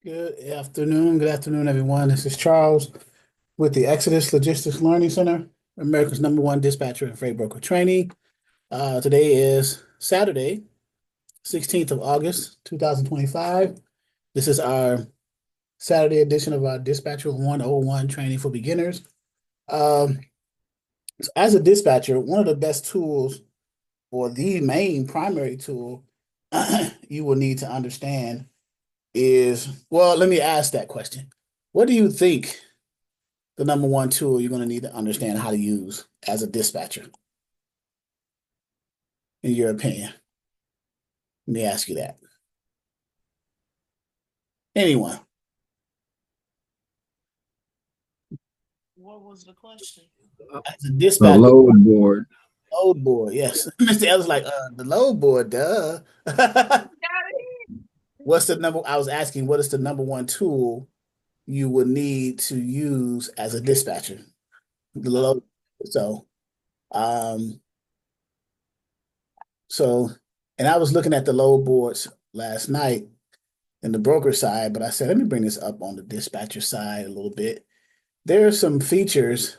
Good afternoon. Good afternoon, everyone. This is Charles with the Exodus Logistics Learning Center, America's #1 dispatcher and freight broker training. Today is Saturday, 16th of August, 2025. This is our Saturday edition of our Dispatcher 101 training for beginners. Um, as a dispatcher, one of the best tools, or the main primary tool, you will need to understand is, well, let me ask that question. What do you think the #1 tool you're going to need to understand how to use as a dispatcher, in your opinion? Let me ask you that. Anyone? What was the question? As a A dispatcher, load board. load board, yes. Mr. Ellis like, the load board, duh. What's the number? I was asking, what is the #1 tool you would need to use as a dispatcher? The load. So, um, so, and I was looking at the load boards last night in the broker side, but I said, let me bring this up on the dispatcher side a little bit. There are some features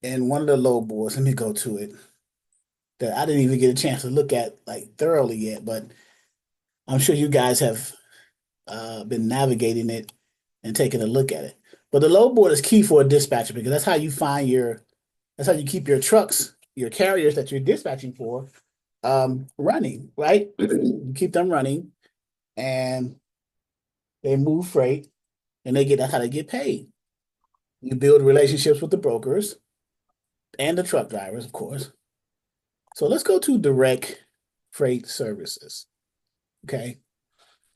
in one of the load boards. Let me go to it, that I didn't even get a chance to look at like thoroughly yet, but I'm sure you guys have been navigating it and taking a look at it. But the load board is key for a dispatcher because that's how you find that's how you keep your trucks, your carriers that you're dispatching for, running, right? You keep them running and they move freight and that's how they get paid. You build relationships with the brokers and the truck drivers, of course. So let's go to direct freight services. Okay.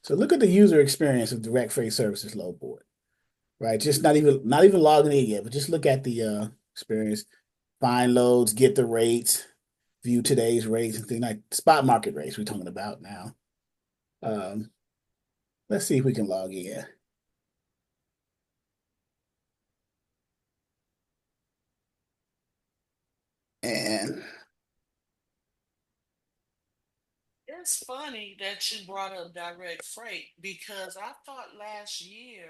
So look at the user experience of direct freight services load board, right? Just not even logging in yet, but just look at the experience. Find loads, get the rates, view today's rates, and things like spot market rates we're talking about now. Um, let's see if we can log in. And It's funny that you brought up direct freight because I thought last year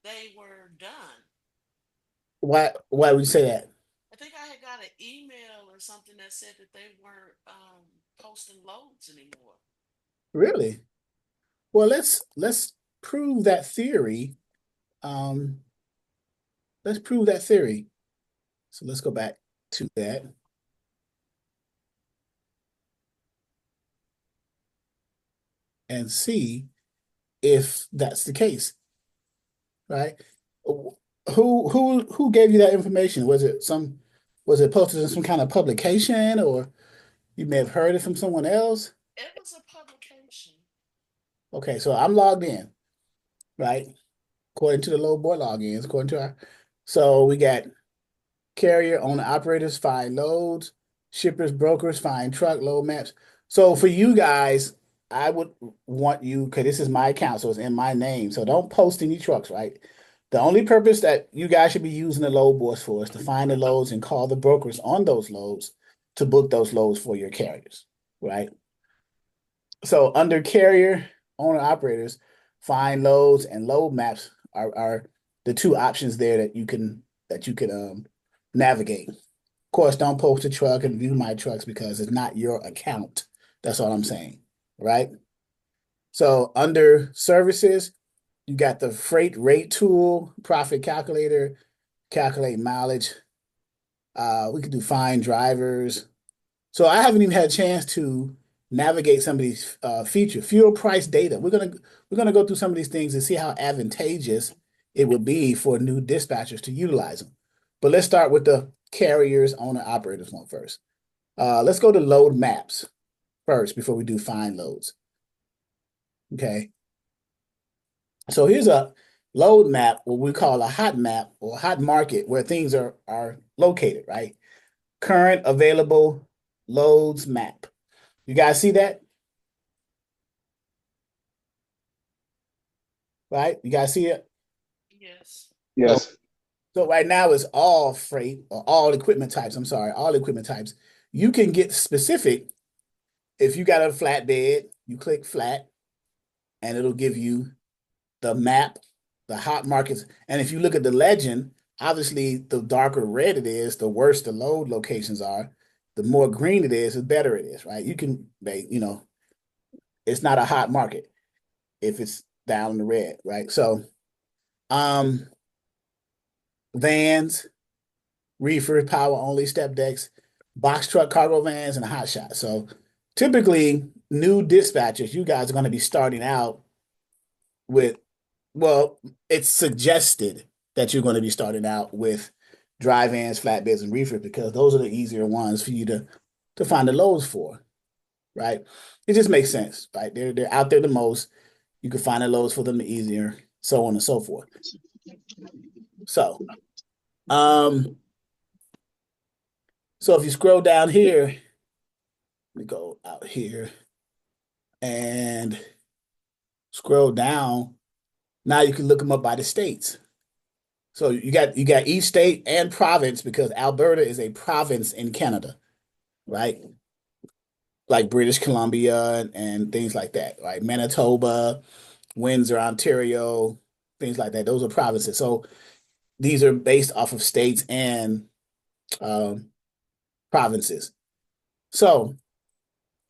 they were done. why would you say that? I think I had got an email or something that said that they weren't posting loads anymore. Really? Well, let's prove that theory. Um, let's prove that theory. So let's go back to that and see if that's the case, right? Who gave you that information? Was it posted in some kind of publication, or you may have heard it from someone else? It was a publication. Okay, so I'm logged in, right? According to the load board logins, according to so we got carrier, owner operators, find loads, shippers, brokers, find truck, load maps. So for you guys, I would want you, because this is my account, so it's in my name. So don't post any trucks, right? The only purpose that you guys should be using the load boards for is to find the loads and call the brokers on those loads to book those loads for your carriers, right? So under carrier, owner operators, find loads and load maps are the two options there that you can navigate. Of course, don't post a truck and view my trucks because it's not your account. That's all I'm saying, right? So under services, you got the freight rate tool, profit calculator, calculate mileage. We could do find drivers. So I haven't even had a chance to navigate some of these features. Fuel price data. We're gonna go through some of these things and see how advantageous it would be for new dispatchers to utilize them. But let's start with the carriers, owner operators one first. Let's go to load maps first before we do find loads. Okay. So here's a load map, what we call a hot map or hot market, where things are located, right? Current available loads map. You guys see that? Right? You guys see it? Yes. So, Yes. so right now it's all freight or all equipment types. I'm sorry, all equipment types. You can get specific if you got a flatbed, you click flat and it'll give you the map, the hot markets. And if you look at the legend, obviously the darker red it is, the worse the load locations are. The more green it is, the better it is, right? You can, it's not a hot market if it's down in the red, right? So, um, vans, reefer, power only, step decks, box truck, cargo vans, and a hot shot. So, typically, new dispatchers, you guys are going to be starting out with, well, it's suggested that you're going to be starting out with dry vans, flatbeds, and reefers because those are the easier ones for you to find the loads for, right? It just makes sense, right? They're out there the most. You can find the loads for them the easier, so on and so forth. So, um, so if you scroll down here, let me go out here and scroll down. Now you can look them up by the states. So you got each state and province because Alberta is a province in Canada, right? Like British Columbia and things like that, right? Manitoba, Windsor, Ontario, things like that. Those are provinces. So these are based off of states and um, provinces. So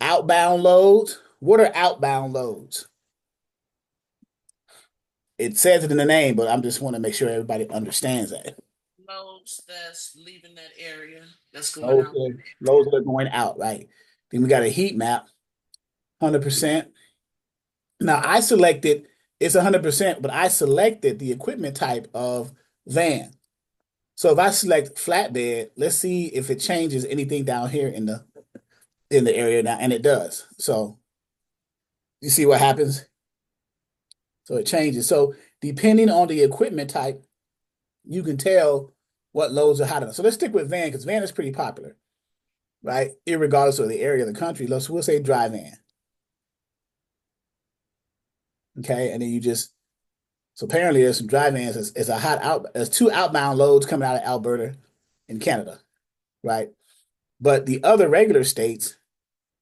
outbound loads. What are outbound loads? It says it in the name, but I just want to make sure everybody understands that. Loads that's leaving that area, that's going Loads out. are, loads that are going out, right? Then we got a heat map, 100%. Now I selected, it's 100%, but I selected the equipment type of van. So if I select flatbed, let's see if it changes anything down here in the area now, and it does. So you see what happens? So it changes. So depending on the equipment type, you can tell what loads are hot enough. So let's stick with van because van is pretty popular, right? Irregardless of the area of the country. We'll say dry van. Okay. And then so apparently there's some dry vans. There's two outbound loads coming out of Alberta in Canada, right? But the other regular states,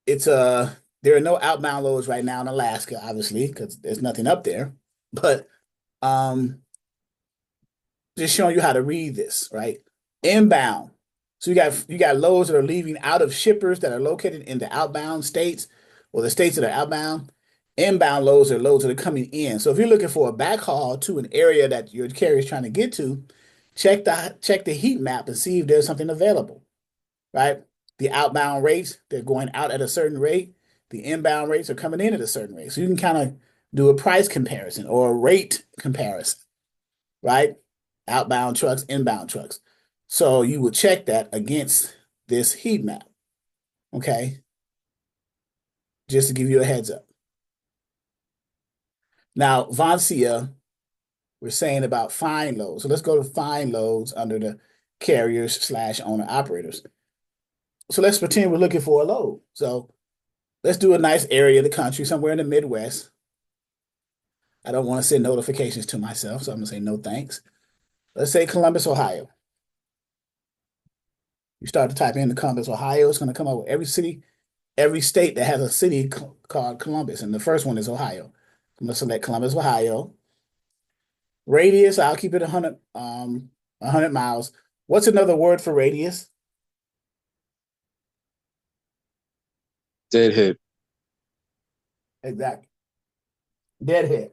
there are no outbound loads right now in Alaska, obviously, because there's nothing up there. But um, just showing you how to read this, right? Inbound. So you got loads that are leaving out of shippers that are located in the outbound states or the states that are outbound. Inbound loads are loads that are coming in. So if you're looking for a backhaul to an area that your carrier is trying to get to, check the heat map and see if there's something available, right? The outbound rates, they're going out at a certain rate. The inbound rates are coming in at a certain rate. So you can kind of do a price comparison or a rate comparison, right? Outbound trucks, inbound trucks. So you would check that against this heat map, okay? Just to give you a heads up. Now, Vancia, we're saying about find loads. So let's go to find loads under the carriers/owner operators. So let's pretend we're looking for a load. So let's do a nice area of the country, somewhere in the Midwest. I don't want to send notifications to myself, so I'm going to say no thanks. Let's say Columbus, Ohio. You start to type in Columbus, Ohio, it's going to come up with every city, every state that has a city called Columbus, and the first one is Ohio. I'm going to select Columbus, Ohio. Radius, I'll keep it 100 miles. What's another word for radius? Deadhead. Exactly. Deadhead.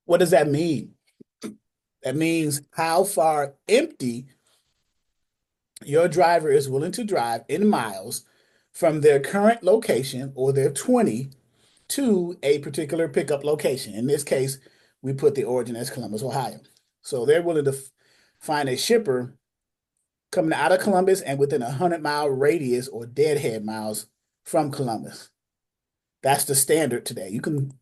What does that mean? That means how far empty your driver is willing to drive in miles from their current location or their 20 to a particular pickup location. In this case, we put the origin as Columbus, Ohio. So they're willing to find a shipper coming out of Columbus and within a 100-mile radius or deadhead miles from Columbus. That's the standard today. You can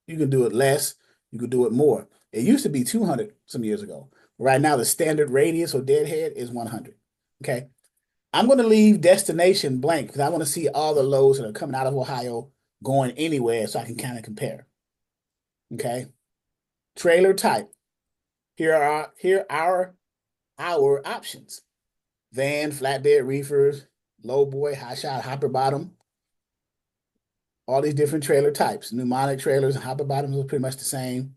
do it less, you can do it more. It used to be 200 some years ago. Right now, the standard radius or deadhead is 100. Okay. I'm going to leave destination blank because I want to see all the loads that are coming out of Ohio going anywhere so I can kind of compare. Okay. Trailer type. Here are our options. Van, flatbed, reefers, low boy, high shot, hopper bottom. all these different trailer types. Pneumatic trailers and hopper bottoms are pretty much the same.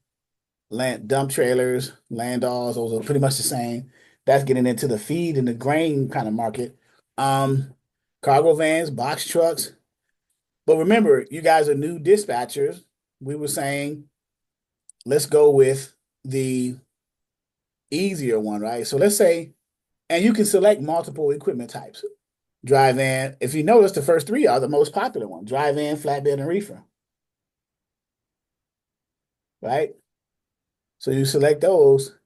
Land dump trailers, landalls, those are pretty much the same. That's getting into the feed and the grain kind of market. Um, Cargo vans, box trucks. But remember, you guys are new dispatchers. We were saying, let's go with the easier one, right? So let's say, and you can select multiple equipment types. Dry van. If you notice, the first three are the most popular ones: dry van, flatbed, and reefer, right? So you select those.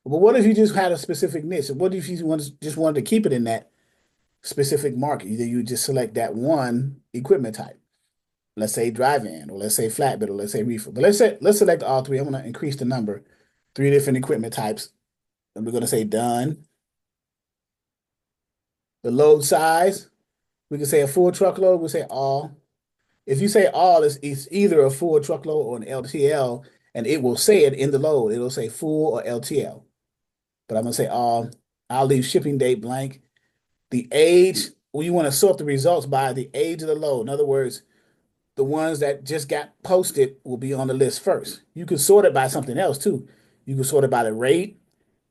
But what if you just had a specific niche? What if you just wanted to keep it in that specific market? Either you just select that one equipment type. Let's say dry van, or let's say flatbed, or let's say reefer. But let's select all three. I'm going to increase the number, three different equipment types. And we're going to say done. The load size, we can say a full truckload. We'll say all. If you say all, it's either a full truckload or an LTL, and it will say it in the load. It'll say full or LTL. But I'm gonna say all. I'll leave shipping date blank. The age, well, you want to sort the results by the age of the load. In other words, the ones that just got posted will be on the list first. You can sort it by something else too. You can sort it by the rate.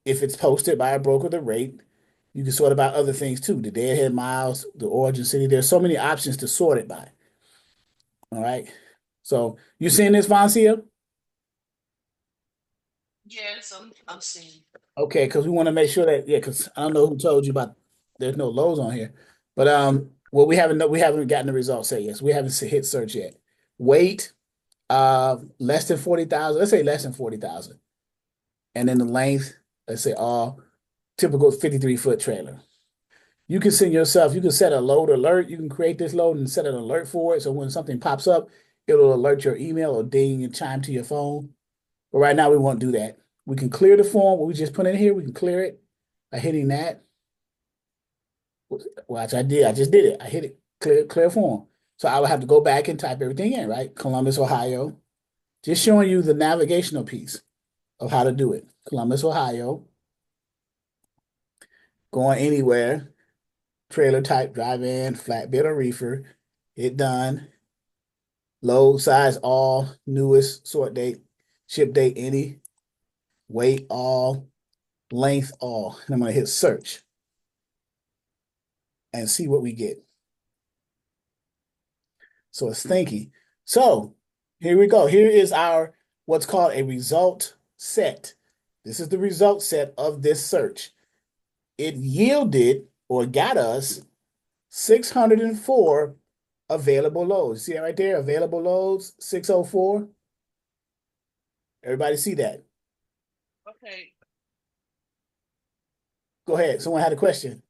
If it's posted by a broker, the rate. You can sort it by other things too. The deadhead miles, the origin city. There's so many options to sort it by. All right. So you seeing this, Vancia? Yes, I'm seeing. Okay, because we want to make sure that, yeah, because I don't know who told you about there's no lows on here. But well, we haven't gotten the results yet. Yes, we haven't hit search yet. Weight, less than 40,000. Let's say less than 40,000. And then the length, let's say all typical 53-foot trailer. You can send yourself, you can set a load alert. You can create this load and set an alert for it. So when something pops up, it'll alert your email or ding and chime to your phone. But right now we won't do that. We can clear the form, what we just put in here, we can clear it by hitting that. Watch, I did. I just did it. I hit it, clear form. So I will have to go back and type everything in, right? Columbus, Ohio. Just showing you the navigational piece of how to do it. Columbus, Ohio. Going anywhere. Trailer type, drive in, flatbed or reefer. Hit done. Load size all, newest, sort date, ship date any, weight all, length all. And I'm going to hit search and see what we get. So it's thinking. So here we go. Here is our what's called a result set. This is the result set of this search. It yielded or got us 604 available loads. See that right there? Available loads, 604. Everybody see that? Okay. Go ahead. Someone had a question.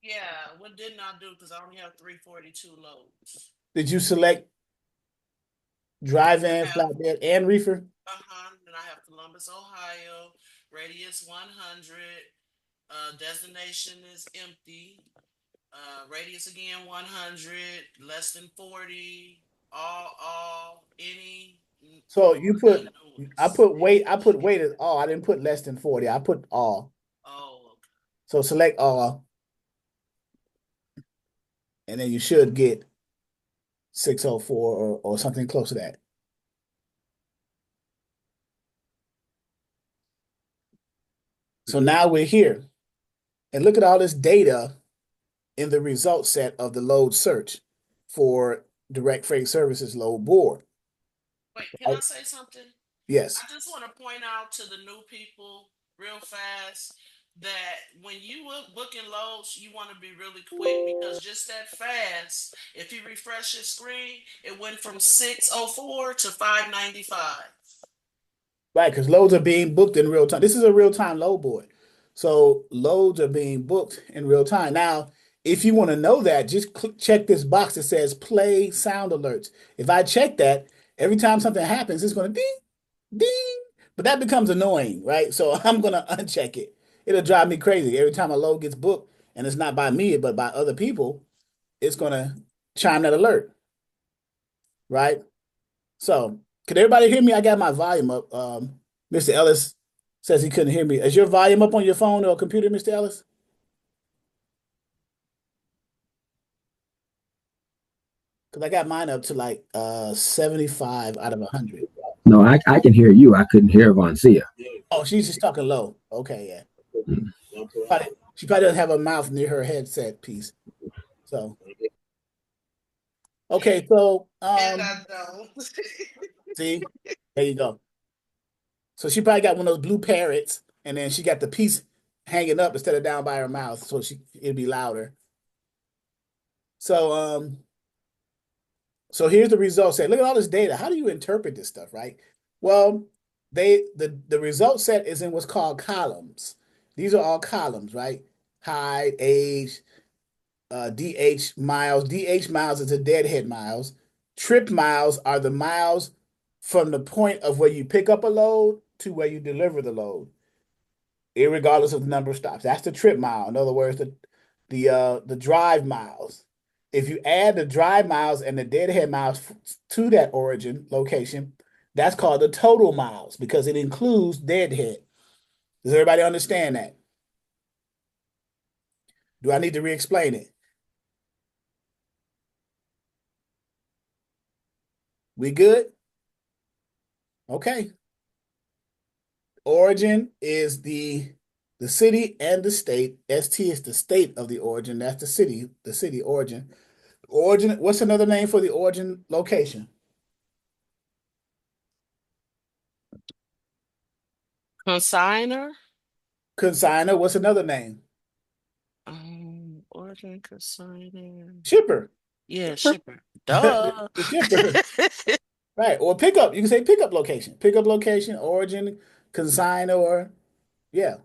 Yeah. What didn't I do? Because I only have 342 loads. Did you select drive-in, I have flatbed, and reefer? Then I have Columbus, Ohio, radius 100. Destination is empty. Radius again 100. Less than 40. All, any. So Oh, you I got put, I no's. put weight, I put weight as all. I didn't put less than 40. I put all. Oh, okay. So select all, and then you should get 604 or something close to that. So now we're here. And look at all this data in the result set of the load search for direct freight services load board. Wait, can I Right? say something? Yes. I just want to point out to the new people real fast that when you booking loads, you want to be really quick because just that fast, if you refresh your screen, it went from 604 to 595. Right, because loads are being booked in real time. This is a real-time load board. So loads are being booked in real time. Now, if you want to know that, just check this box that says play sound alerts. If I check that, every time something happens, it's going to ding, ding. But that becomes annoying, right? So I'm going to uncheck it. It'll drive me crazy. Every time a load gets booked, and it's not by me, but by other people, it's going to chime that alert, right? So, could everybody hear me? I got my volume up. Mr. Ellis says he couldn't hear me. Is your volume up on your phone or computer, Mr. Ellis? Because I got mine up to like 75 out of 100. No, I can hear you. I couldn't hear Vancia. Oh, she's just talking low. Okay, yeah. She probably doesn't have her mouth near her headset piece. So, okay, so And I don't. see, there you go. So she probably got one of those blue parrots, and then she got the piece hanging up instead of down by her mouth, so it'd be louder. So so here's the result set. Look at all this data. How do you interpret this stuff, right? Well, the result set is in what's called columns. These are all columns, right? Height, age, DH miles. DH miles is the deadhead miles. Trip miles are the miles from the point of where you pick up a load to where you deliver the load, irregardless of the number of stops. That's the trip mile. In other words, the drive miles. If you add the drive miles and the deadhead miles to that origin location, that's called the total miles because it includes deadhead. Does everybody understand that? Do I need to re-explain it? We good? Okay. Origin is the city and the state. ST is the state of the origin. That's the city origin. Origin, what's another name for the origin location? Consigner. Consigner, what's another name? Origin consigner. Shipper. Yeah, shipper. Duh. The shipper. Right. Or pickup. You can say pickup location. Pickup location, origin, consigner, or yeah.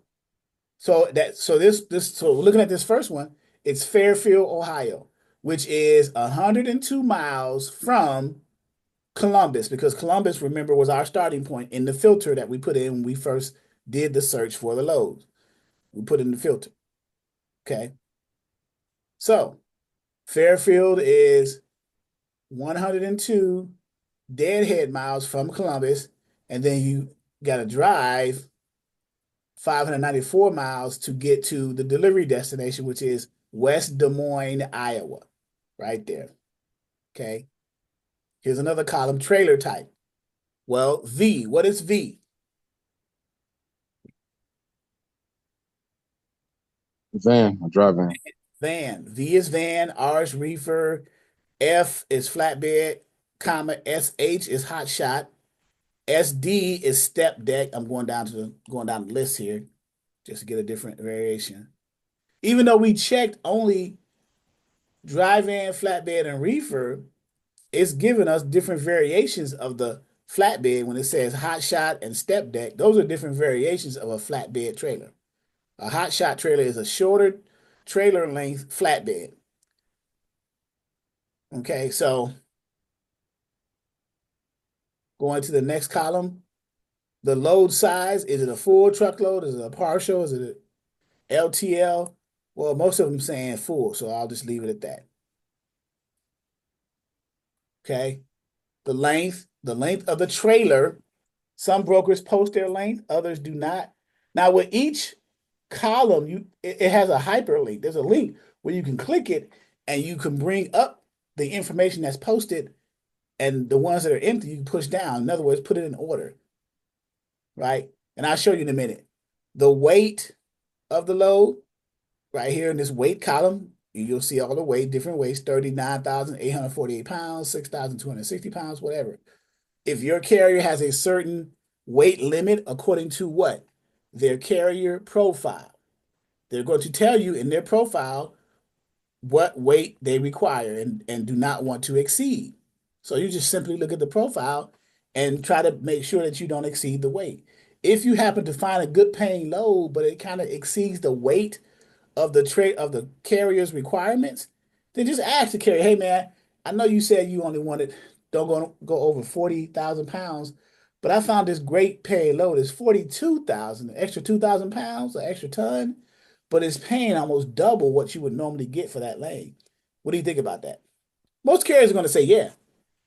So looking at this first one, it's Fairfield, Ohio, which is 102 miles from Columbus, because Columbus, remember, was our starting point in the filter that we put in when we first did the search for the loads. We put in the filter. Okay. So Fairfield is 102 deadhead miles from Columbus, and then you got to drive 594 miles to get to the delivery destination, which is West Des Moines, Iowa, right there. Okay. Here's another column, trailer type. Well, V, what is V? Van, a dry van. Van. V is van, R is reefer, F is flatbed, comma, SH is hot shot, SD is step deck. I'm going down the list here just to get a different variation. Even though we checked only dry van, flatbed, and reefer, it's giving us different variations of the flatbed when it says hot shot and step deck. Those are different variations of a flatbed trailer. A hot shot trailer is a shorter trailer length flatbed. Okay, so going to the next column, the load size, is it a full truckload? Is it a partial? Is it a LTL? Well, most of them saying full, so I'll just leave it at that. Okay. The length of the trailer. Some brokers post their length, others do not. Now, with each column, it has a hyperlink. There's a link where you can click it and you can bring up the information that's posted, and the ones that are empty, you can push down. In other words, put it in order, right? And I'll show you in a minute. The weight of the load, right here in this weight column, you'll see all the weight, different weights, 39,848 pounds, 6,260 pounds, whatever. If your carrier has a certain weight limit according to what? Their carrier profile. They're going to tell you in their profile what weight they require and do not want to exceed. So you just simply look at the profile and try to make sure that you don't exceed the weight. If you happen to find a good paying load, but it kind of exceeds the weight of the carrier's requirements, then just ask the carrier, hey man, I know you said you only wanted don't go over 40,000 pounds, but I found this great paying load. It's 42,000, an extra 2,000 pounds, an extra ton, but it's paying almost double what you would normally get for that lane. What do you think about that? Most carriers are going to say, yeah,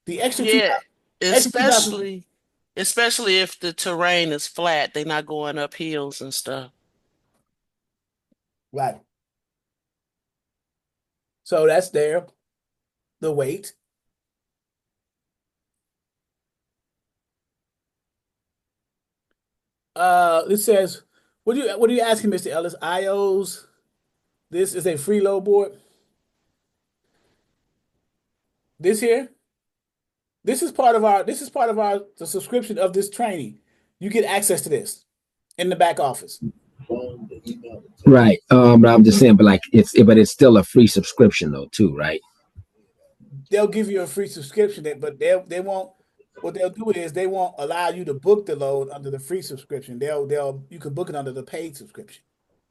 the Yeah, extra 2,000, especially if the terrain is flat, they're not going up hills and stuff. right. So that's there, the weight. It says, what are you asking, Mr. Ellis? IOs. This is a free load board. This here. This is part of our the subscription of this training. You get access to this in the back office. Right. But I'm just saying, but like but it's still a free subscription though, too, right? They'll give you a free subscription, but they won't. What they'll do is they won't allow you to book the load under the free subscription. They'll you can book it under the paid subscription.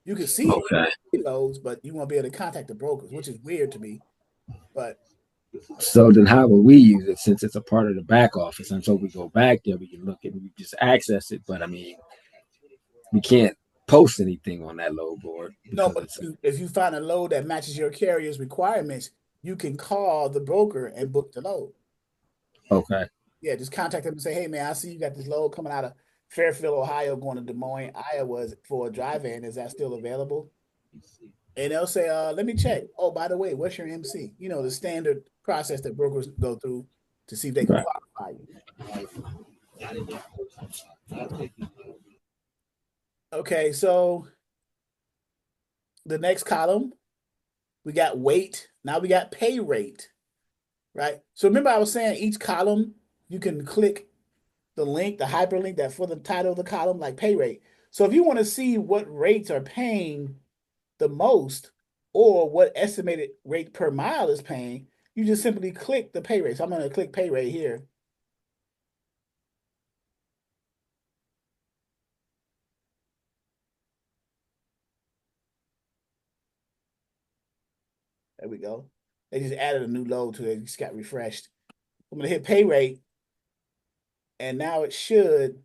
You can see Okay. loads, but you won't be able to contact the brokers, which is weird to me. But So then how will we use it since it's a part of the back office? Until we go back there, we can look and we just access it. But I mean, we can't post anything on that load board no, because but it's if you find a load that matches your carrier's requirements, you can call the broker and book the load. okay. Yeah, just contact them and say, hey man, I see you got this load coming out of Fairfield, Ohio, going to Des Moines, Iowa for a drive-in. Is that still available? And they'll say, let me check. Oh, by the way, what's your MC? You know, the standard process that brokers go through to see if they can Right. qualify you. Okay, so the next column, we got weight. Now we got pay rate, right? So remember I was saying each column, you can click the link, the hyperlink that for the title of the column, like pay rate. So if you want to see what rates are paying the most or what estimated rate per mile is paying, you just simply click the pay rate. So I'm going to click pay rate here. There we go. They just added a new load to it. It just got refreshed. I'm going to hit pay rate. And now it should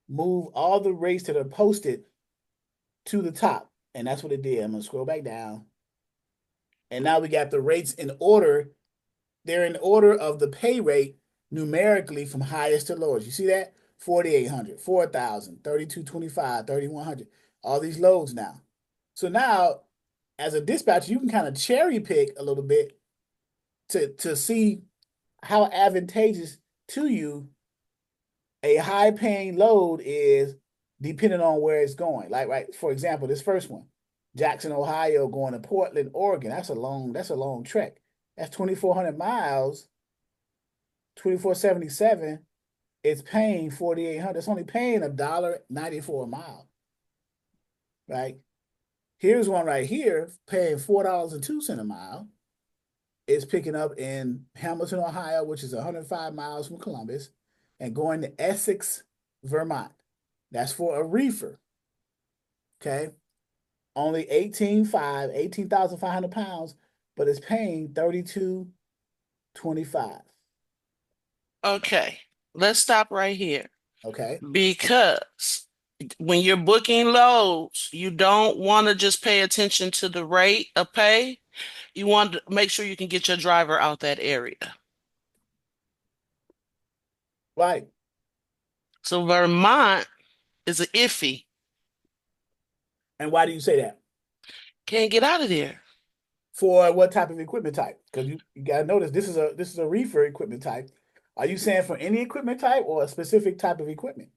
move all the rates that are posted to the top. And that's what it did. I'm going to scroll back down. And now we got the rates in order. They're in order of the pay rate numerically from highest to lowest. You see that? 4,800, 4,000, 3,225, 3,100. All these loads now. So now, as a dispatcher, you can kind of cherry pick a little bit to see how advantageous to you a high paying load is depending on where it's going. Like, right, for example, this first one, Jackson, Ohio, going to Portland, Oregon. That's a long trek. That's 2,400 miles, 2,477. It's paying 4,800. It's only paying $1.94 a mile, right? Here's one right here paying $4.02 a mile. It's picking up in Hamilton, Ohio, which is 105 miles from Columbus, and going to Essex, Vermont. That's for a reefer. Okay. Only 18,500 pounds, but it's paying 32.25. Okay, let's stop right here Okay. because when you're booking loads, you don't want to just pay attention to the rate of pay. You want to make sure you can get your driver out that area. Right. So Vermont is a iffy. And why do you say that? Can't get out of there. For what type of equipment type? Because you gotta notice this is a reefer equipment type. Are you saying for any equipment type or a specific type of equipment?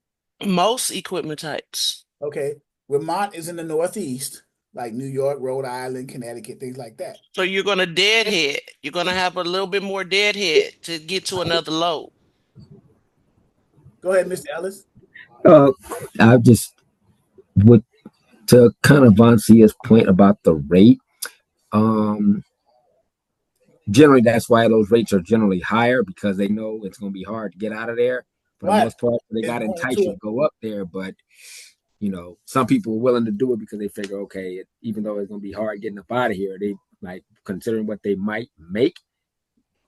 Most equipment types. Okay. Vermont is in the Northeast, like New York, Rhode Island, Connecticut, things like that. So you're going to deadhead. You're going to have a little bit more deadhead to get to another load. Go ahead, Mr. Ellis. Uh, I just would to kind of Vancia's point about the rate. Um, Generally, that's why those rates are generally higher because they know it's going to be hard to get out of there. For the Right. most part, they It's got to going entice into you to go up there. But some people are willing to do it because they figure, okay, even though it's going to be hard getting up out of here, they like considering what they might make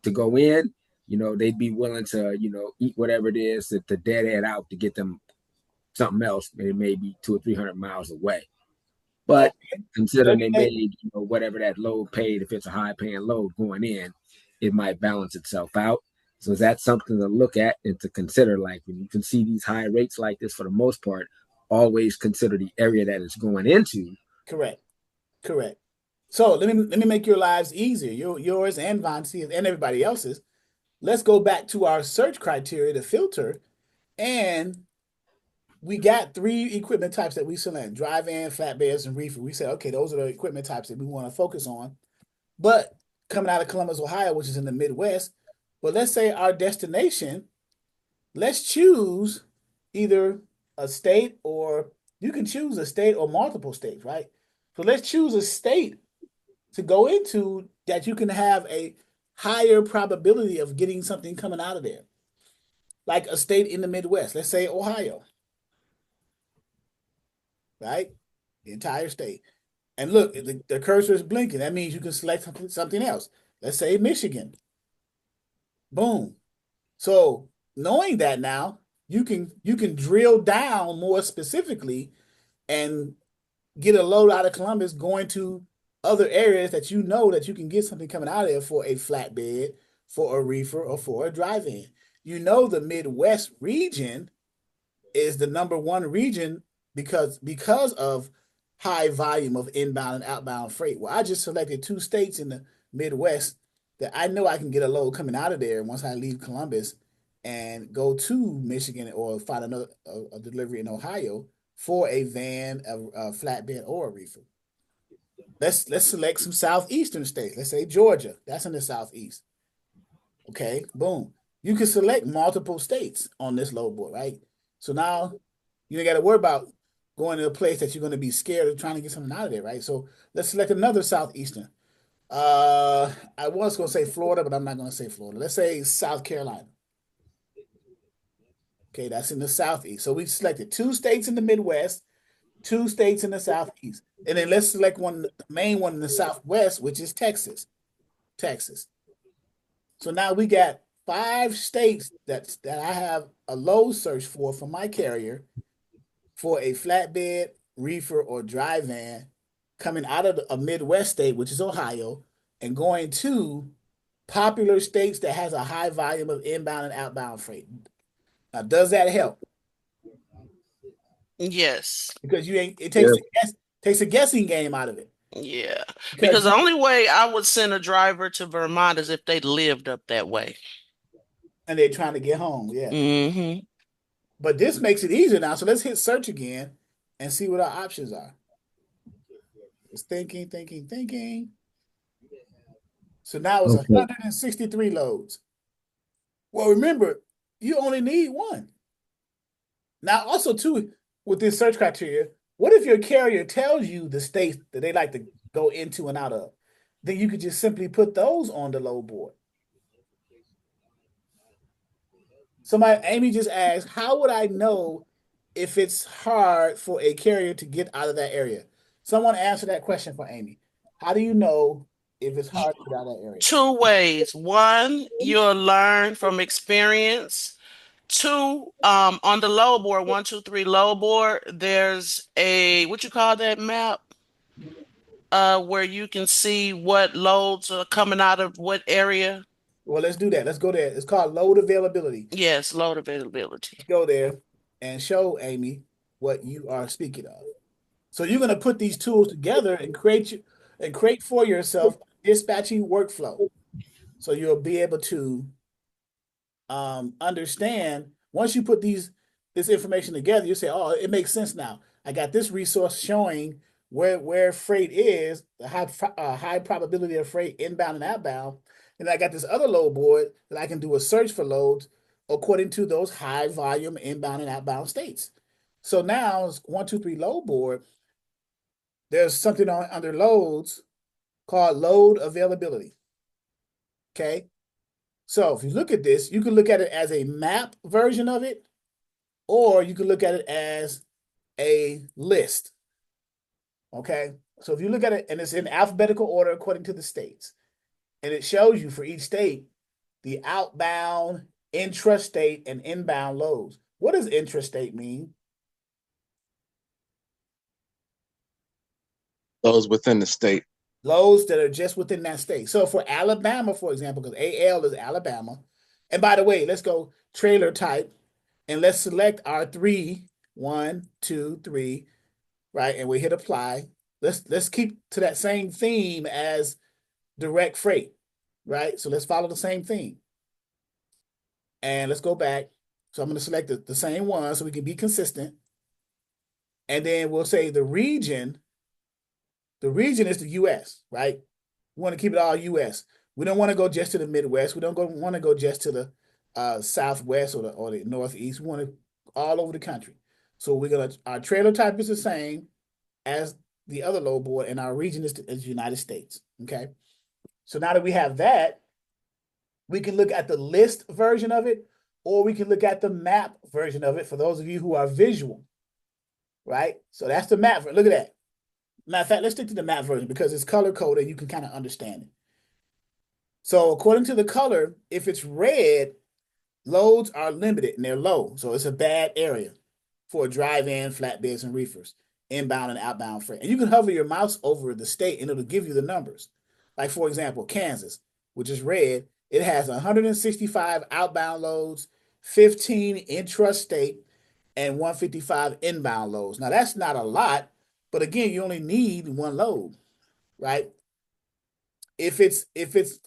to go in. They'd be willing to eat whatever it is to dead out to get them something else. It may be 200 or 300 miles away. But considering they made whatever that load paid, if it's a high paying load going in, it might balance itself out. So that's something to look at and to consider. Like when you can see these high rates like this, for the most part, always consider the area that it's going into. Correct. Correct. So let me make your lives easier, yours and Vancia's and everybody else's. Let's go back to our search criteria to filter, and we got 3 equipment types that we select: dry van, flatbeds, and reefer. We said, okay, those are the equipment types that we want to focus on. But coming out of Columbus, Ohio, which is in the Midwest, but let's say our destination, let's choose either a state, or you can choose a state or multiple states, right? So let's choose a state to go into that you can have a higher probability of getting something coming out of there. Like a state in the Midwest, let's say Ohio, right? The entire state. And look, the cursor is blinking. That means you can select something else. Let's say Michigan. Boom. So knowing that now, you can drill down more specifically and get a load out of Columbus going to other areas that you know that you can get something coming out of there for a flatbed, for a reefer, or for a drive-in. You know the Midwest region is the #1 region because of high volume of inbound and outbound freight. Well, I just selected 2 states in the Midwest that I know I can get a load coming out of there once I leave Columbus and go to Michigan or find another a delivery in Ohio for a van, a flatbed, or a reefer. Let's select some southeastern states. Let's say Georgia. That's in the southeast. Okay, boom. You can select multiple states on this load board, right? So now you ain't got to worry about going to a place that you're going to be scared of trying to get something out of there, right? So let's select another southeastern. I was going to say Florida, but I'm not going to say Florida. Let's say South Carolina. Okay, that's in the southeast. So we selected 2 states in the Midwest, 2 states in the southeast, and then let's select one, the main one in the southwest, which is Texas. Texas. So now we got 5 states that I have a load search for my carrier for a flatbed, reefer, or dry van coming out of a Midwest state, which is Ohio, and going to popular states that has a high volume of inbound and outbound freight. Now, does that help? Yes. Because it Yeah. takes a guessing game out of it. Yeah. Because Because the only way I would send a driver to Vermont is if they lived up that way. and they're trying to get home, yeah. Mm-hmm. But this makes it easier now. So let's hit search again and see what our options are. It's thinking, thinking, thinking. So now it's Okay. 163 loads. Well, remember, you only need 1. Now, also, too, with this search criteria, what if your carrier tells you the states that they like to go into and out of? Then you could just simply put those on the load board. Amy just asked, how would I know if it's hard for a carrier to get out of that area? Someone answer that question for Amy. How do you know if it's hard to get out of that area? 2 ways. 1, you'll learn from experience. 2, on the load board, 1, 2, 3 load board, there's a, what you call that map? Where you can see what loads are coming out of what area. Well, let's do that. Let's go there. It's called load availability. Yes, load availability. Go there and show Amy what you are speaking of. So you're going to put these tools together and create for yourself dispatching workflow. So you'll be able to understand once you put this information together, you say, oh, it makes sense now. I got this resource showing where freight is, the high probability of freight inbound and outbound. And I got this other load board that I can do a search for loads according to those high volume inbound and outbound states. So now 1, 2, 3 load board, there's something under loads called load availability. Okay. So if you look at this, you can look at it as a map version of it, or you can look at it as a list. Okay. So if you look at it, and it's in alphabetical order according to the states, and it shows you for each state the outbound, intrastate, and inbound loads. What does intrastate mean? Those within the state. Loads that are just within that state. So for Alabama, for example, because AL is Alabama, and by the way, let's go trailer type, and let's select our 3, 1, 2, 3, right? And we hit apply. Let's keep to that same theme as direct freight, right? So let's follow the same theme. And let's go back. So I'm going to select the same one so we can be consistent. And then we'll say the region is the US, right? We want to keep it all US. We don't want to go just to the Midwest. We don't want to go just to the Southwest or the Northeast. We want to all over the country. So our trailer type is the same as the other load board, and our region is the United States. Okay. So now that we have that, we can look at the list version of it, or we can look at the map version of it for those of you who are visual, right? So that's the map. Look at that. Matter of fact, let's stick to the map version because it's color coded. You can kind of understand it. So according to the color, if it's red, loads are limited and they're low. So it's a bad area for drive-in, flatbeds, and reefers, inbound and outbound freight. And you can hover your mouse over the state and it'll give you the numbers. Like, for example, Kansas, which is red, it has 165 outbound loads, 15 intrastate, and 155 inbound loads. Now, that's not a lot, but again, you only need one load, right? If it's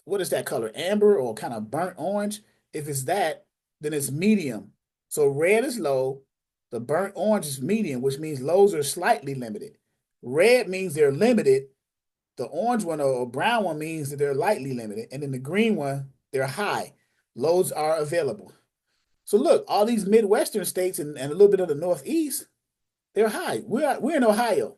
what is that color? Amber or kind of burnt orange? If it's that, then it's medium. So red is low, the burnt orange is medium, which means loads are slightly limited. Red means they're limited. The orange one or brown one means that they're lightly limited. And then the green one, they're high. Loads are available. So look, all these Midwestern states and a little bit of the Northeast, they're high. We're in Ohio.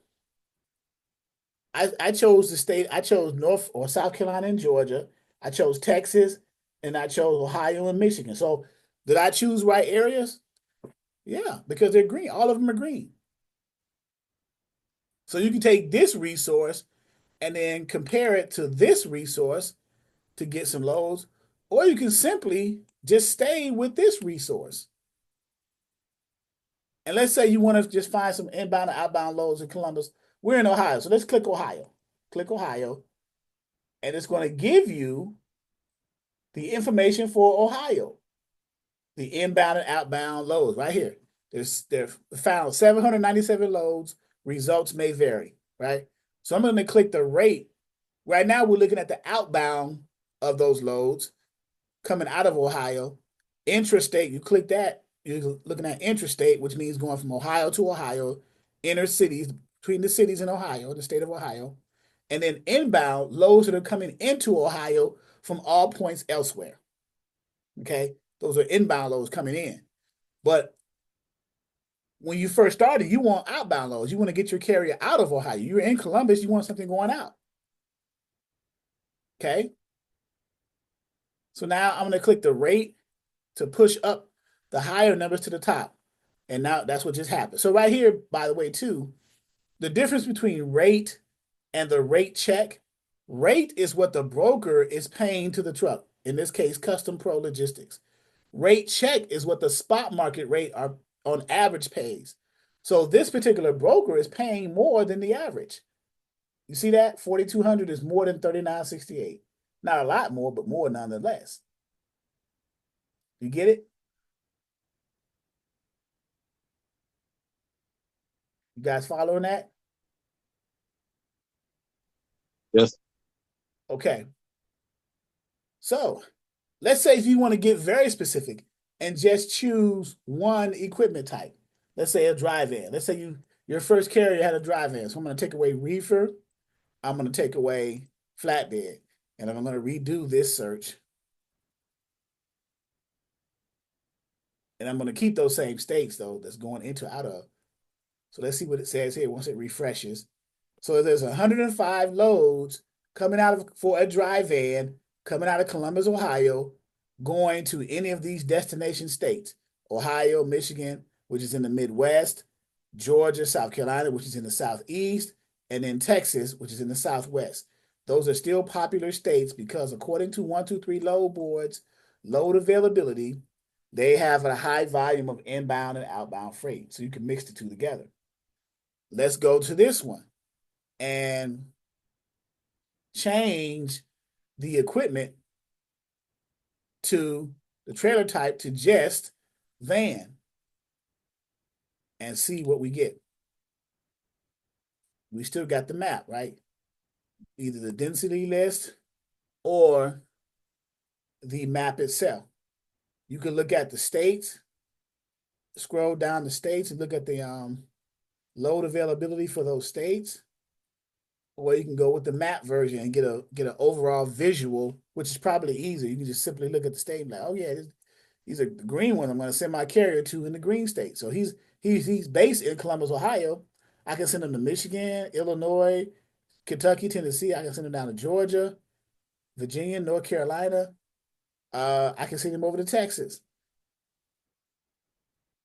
I chose the state. I chose North or South Carolina and Georgia. I chose Texas, and I chose Ohio and Michigan. So did I choose right areas? Yeah, because they're green. All of them are green. So you can take this resource and then compare it to this resource to get some loads, or you can simply just stay with this resource. And let's say you want to just find some inbound and outbound loads in Columbus. We're in Ohio, so let's click Ohio. Click Ohio, and it's going to give you the information for Ohio, the inbound and outbound loads right here. They're found 797 loads. Results may vary, right? So I'm going to click the rate. Right now, we're looking at the outbound of those loads coming out of Ohio. Intrastate, you click that, you're looking at intrastate, which means going from Ohio to Ohio, inner cities, between the cities in Ohio, the state of Ohio. And then inbound, loads that are coming into Ohio from all points elsewhere. Okay, those are inbound loads coming in. But when you first started, you want outbound loads. You want to get your carrier out of Ohio. You're in Columbus, you want something going out. Okay. So now I'm going to click the rate to push up the higher numbers to the top. And now that's what just happened. So right here, by the way, too, the difference between rate and the rate check, rate is what the broker is paying to the truck. In this case, Custom Pro Logistics. Rate check is what the spot market rate are on average pays. So this particular broker is paying more than the average. You see that? 4,200 is more than 3,968. Not a lot more, but more nonetheless. You get it? You guys following that? Yes. Okay. So let's say if you want to get very specific and just choose one equipment type. Let's say a drive-in. Let's say your first carrier had a drive-in. So I'm going to take away reefer. I'm going to take away flatbed. And I'm going to redo this search. And I'm going to keep those same states, though, that's going into out of. So let's see what it says here once it refreshes. So there's 105 loads coming out of for a drive-in coming out of Columbus, Ohio, going to any of these destination states. Ohio, Michigan, which is in the Midwest, Georgia, South Carolina, which is in the Southeast, and then Texas, which is in the Southwest. Those are still popular states because according to 123 Loadboards, load availability, they have a high volume of inbound and outbound freight. So you can mix the two together. Let's go to this one and change the equipment to the trailer type to just van and see what we get. We still got the map, right? Either the density list or the map itself. You can look at the states, scroll down the states and look at the load availability for those states, or you can go with the map version and get an overall visual, which is probably easier. You can just simply look at the state and be like, oh yeah, these are the green ones I'm going to send my carrier to in the green state. So he's based in Columbus, Ohio. I can send him to Michigan, Illinois, Kentucky, Tennessee. I can send him down to Georgia, Virginia, North Carolina. I can send him over to Texas.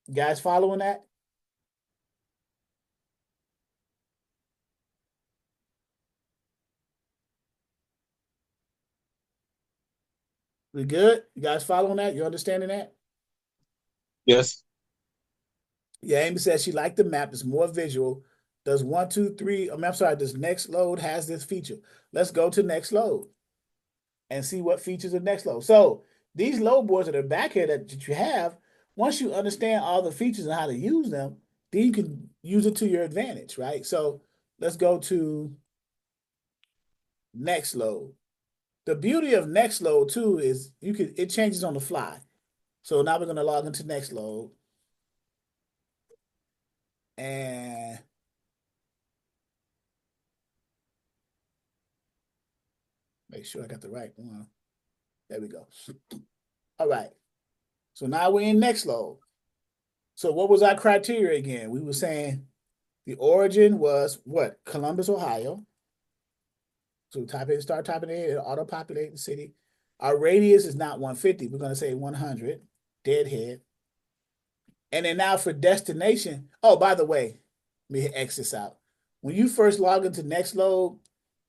You guys following that? We good? You guys following that? You understanding that? Yes. Yeah, Amy says she liked the map. It's more visual. Does 1, 2, 3, I'm sorry, does next load has this feature? Let's go to next load and see what features of next load. So these load boards that are back here that you have, once you understand all the features and how to use them, then you can use it to your advantage, right? So let's go to next load. The beauty of next load too is it changes on the fly. So now we're going to log into next load and make sure I got the right one. There we go. All right. So now we're in next load. So what was our criteria again? We were saying the origin was what? Columbus, Ohio. So start typing in, it'll auto-populate the city. Our radius is not 150. We're going to say 100, deadhead. And then now for destination, oh, by the way, let me X this out. When you first log into Nextload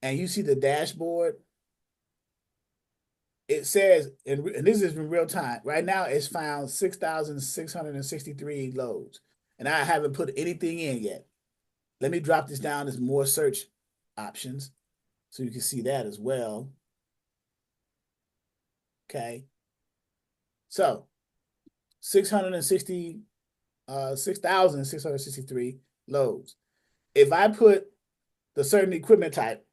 and you see the dashboard, it says, and this is in real time, right now it's found 6,663 loads. And I haven't put anything in yet. Let me drop this down as more search options so you can see that as well. Okay. So 6,663 loads. If I put the certain equipment type,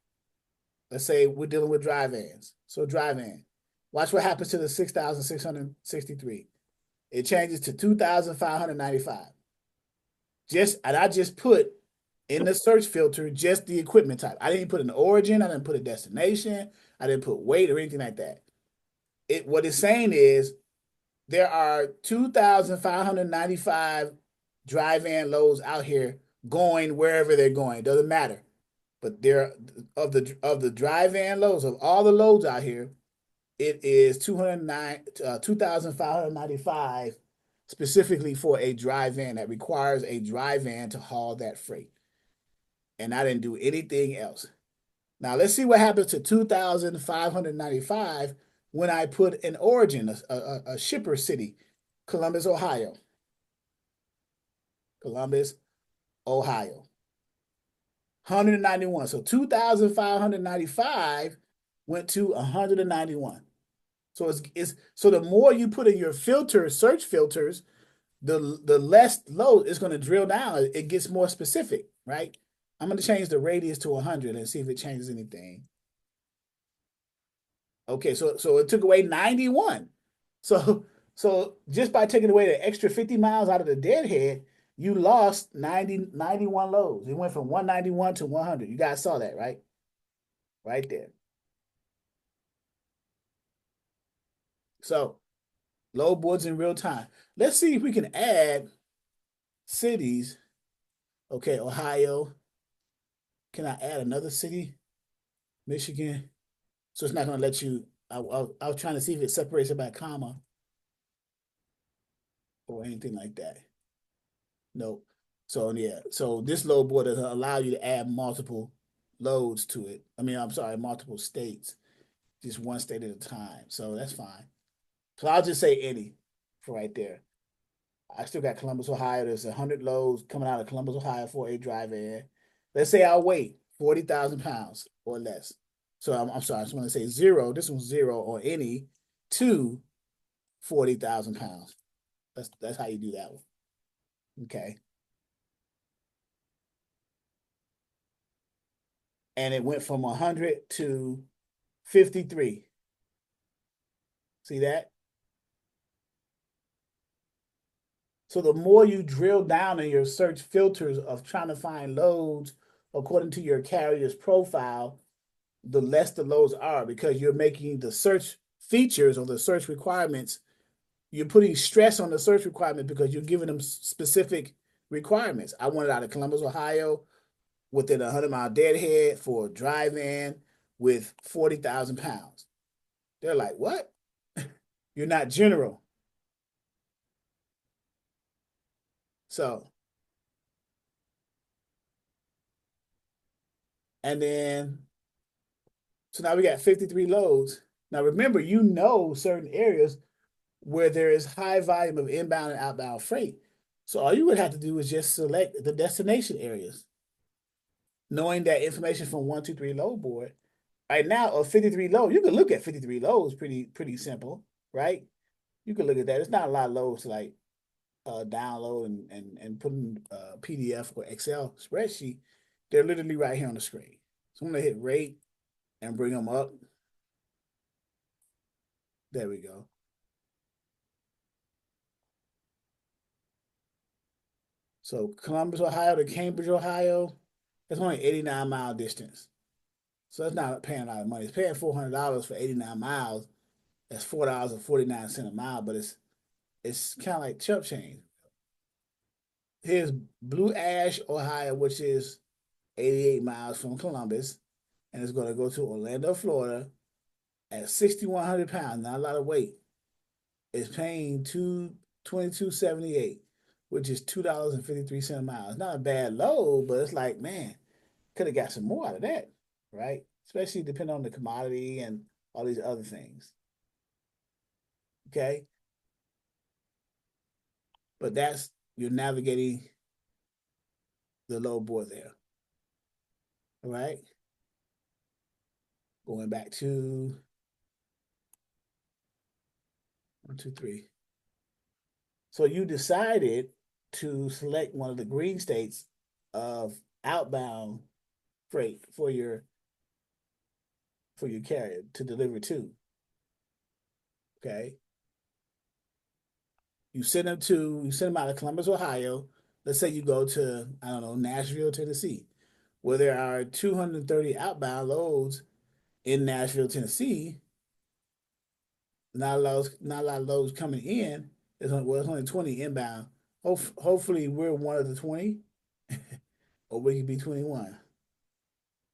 let's say we're dealing with dry vans. So dry van. Watch what happens to the 6,663. It changes to 2,595. I just put in the search filter just the equipment type. I didn't put an origin, I didn't put a destination, I didn't put weight or anything like that. What it's saying is there are 2,595 dry van loads out here going wherever they're going. It doesn't matter. But there of the dry van loads, of all the loads out here, it is 2,595 specifically for a dry van that requires a dry van to haul that freight. And I didn't do anything else. Now let's see what happens to 2,595 when I put an origin, a shipper city, Columbus, Ohio. Columbus, Ohio. 191. So 2,595 went to 191. So so the more you put in your search filters, the less load is going to drill down. It gets more specific, right? I'm going to change the radius to 100 and see if it changes anything. Okay, so it took away 91. So just by taking away the extra 50 miles out of the deadhead, you lost 91 loads. It went from 191 to 100. You guys saw that, right? Right there. So load boards in real time. Let's see if we can add cities. Okay, Ohio. Can I add another city? Michigan. So it's not going to let you. I was trying to see if it separates it by comma or anything like that. Nope. So yeah, so this load board doesn't allow you to add multiple loads to it. I'm sorry, multiple states, just one state at a time. So that's fine. So I'll just say any for right there. I still got Columbus, Ohio. There's 100 loads coming out of Columbus, Ohio for a dry van. Let's say I'll weight 40,000 pounds or less. So I'm sorry, I just want to say zero. This one's zero or any to 40,000 pounds. That's how you do that one. Okay. And it went from 100 to 53. See that? So the more you drill down in your search filters of trying to find loads according to your carrier's profile, the less the loads are, because you're making the search features or the search requirements, you're putting stress on the search requirement because you're giving them specific requirements. I want it out of Columbus, Ohio, within a 100-mile deadhead for a drive-in with 40,000 pounds. They're like, what? You're not general. So, and then, so now we got 53 loads. Now remember, you know certain areas where there is high volume of inbound and outbound freight. So all you would have to do is just select the destination areas, knowing that information from 123 load board. Right now, a 53 load, you can look at 53 loads pretty simple, right? You can look at that. It's not a lot of loads to like download and put in a PDF or Excel spreadsheet. They're literally right here on the screen. So I'm gonna hit rate and bring them up. There we go. So Columbus, Ohio to Cambridge, Ohio, that's only 89-mile distance. So that's not paying a lot of money. It's paying $400 for 89 miles. That's $4.49 a mile, but it's kind of like chump change. Here's Blue Ash, Ohio, which is 88 miles from Columbus, and it's going to go to Orlando, Florida, at 6,100 pounds. Not a lot of weight. It's paying $22.78, which is $2.53 a mile. It's not a bad load, but it's like, man, could have got some more out of that, right? Especially depending on the commodity and all these other things. Okay. But that's, you're navigating the load board there. All right. Going back to 1, 2, 3. So you decided to select one of the green states of outbound freight for your carrier to deliver to. Okay. You send them out of Columbus, Ohio. Let's say you go to, I don't know, Nashville, Tennessee, where there are 230 outbound loads in Nashville, Tennessee. Not a lot of loads coming in. It's only 20 inbound. Hopefully we're one of the 20, or we can be 21.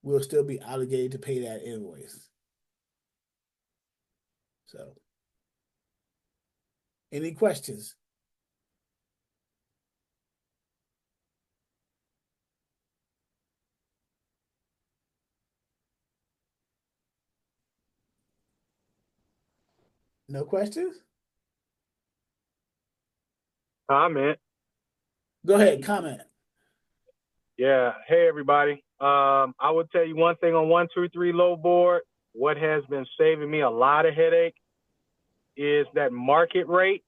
We'll still be obligated to pay that invoice. So, any questions? No questions? Comment. Go ahead, comment. Yeah. Hey, everybody. I would tell you one thing on 123 low board. What has been saving me a lot of headache is that market rate.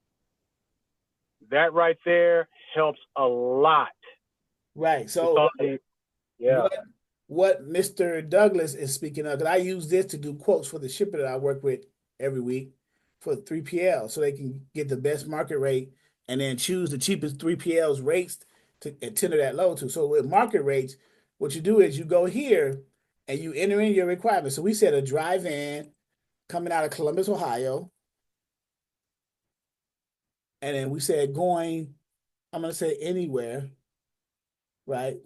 That right there helps a lot. Right. So, yeah. what Mr. Douglas is speaking of, because I use this to do quotes for the shipper that I work with every week for 3PL, so they can get the best market rate and then choose the cheapest 3PL's rates to tender that load to. So with market rates, what you do is you go here and you enter in your requirements. So we said a drive-in coming out of Columbus, Ohio, and then we said going, I'm going to say anywhere, right?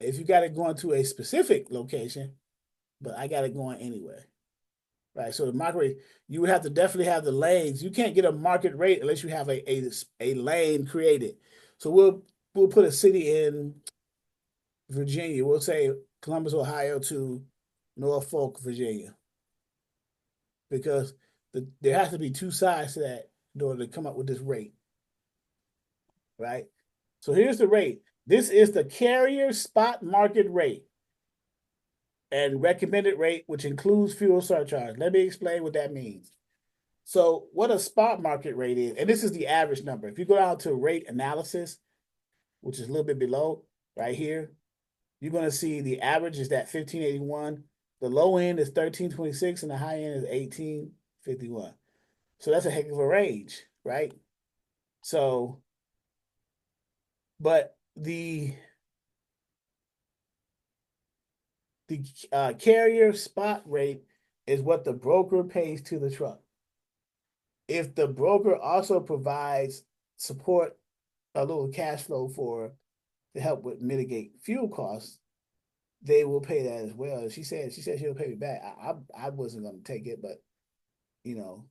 If you got it going to a specific location, but I got it going anywhere. Right. So the market rate, you would have to definitely have the lanes. You can't get a market rate unless you have a lane created. So we'll put a city in Virginia. We'll say Columbus, Ohio to Norfolk, Virginia. Because there has to be two sides to that in order to come up with this rate. Right? So here's the rate. This is the carrier spot market rate and recommended rate, which includes fuel surcharge. Let me explain what that means. So what a spot market rate is, and this is the average number. If you go down to rate analysis, which is a little bit below right here, you're going to see the average is that 1581. The low end is 1326 and the high end is 1851. So that's a heck of a range, right? So, but the carrier spot rate is what the broker pays to the truck. If the broker also provides support, a little cash flow to help with mitigate fuel costs, they will pay that as well. She said she'll pay me back. I wasn't gonna take it, but you know,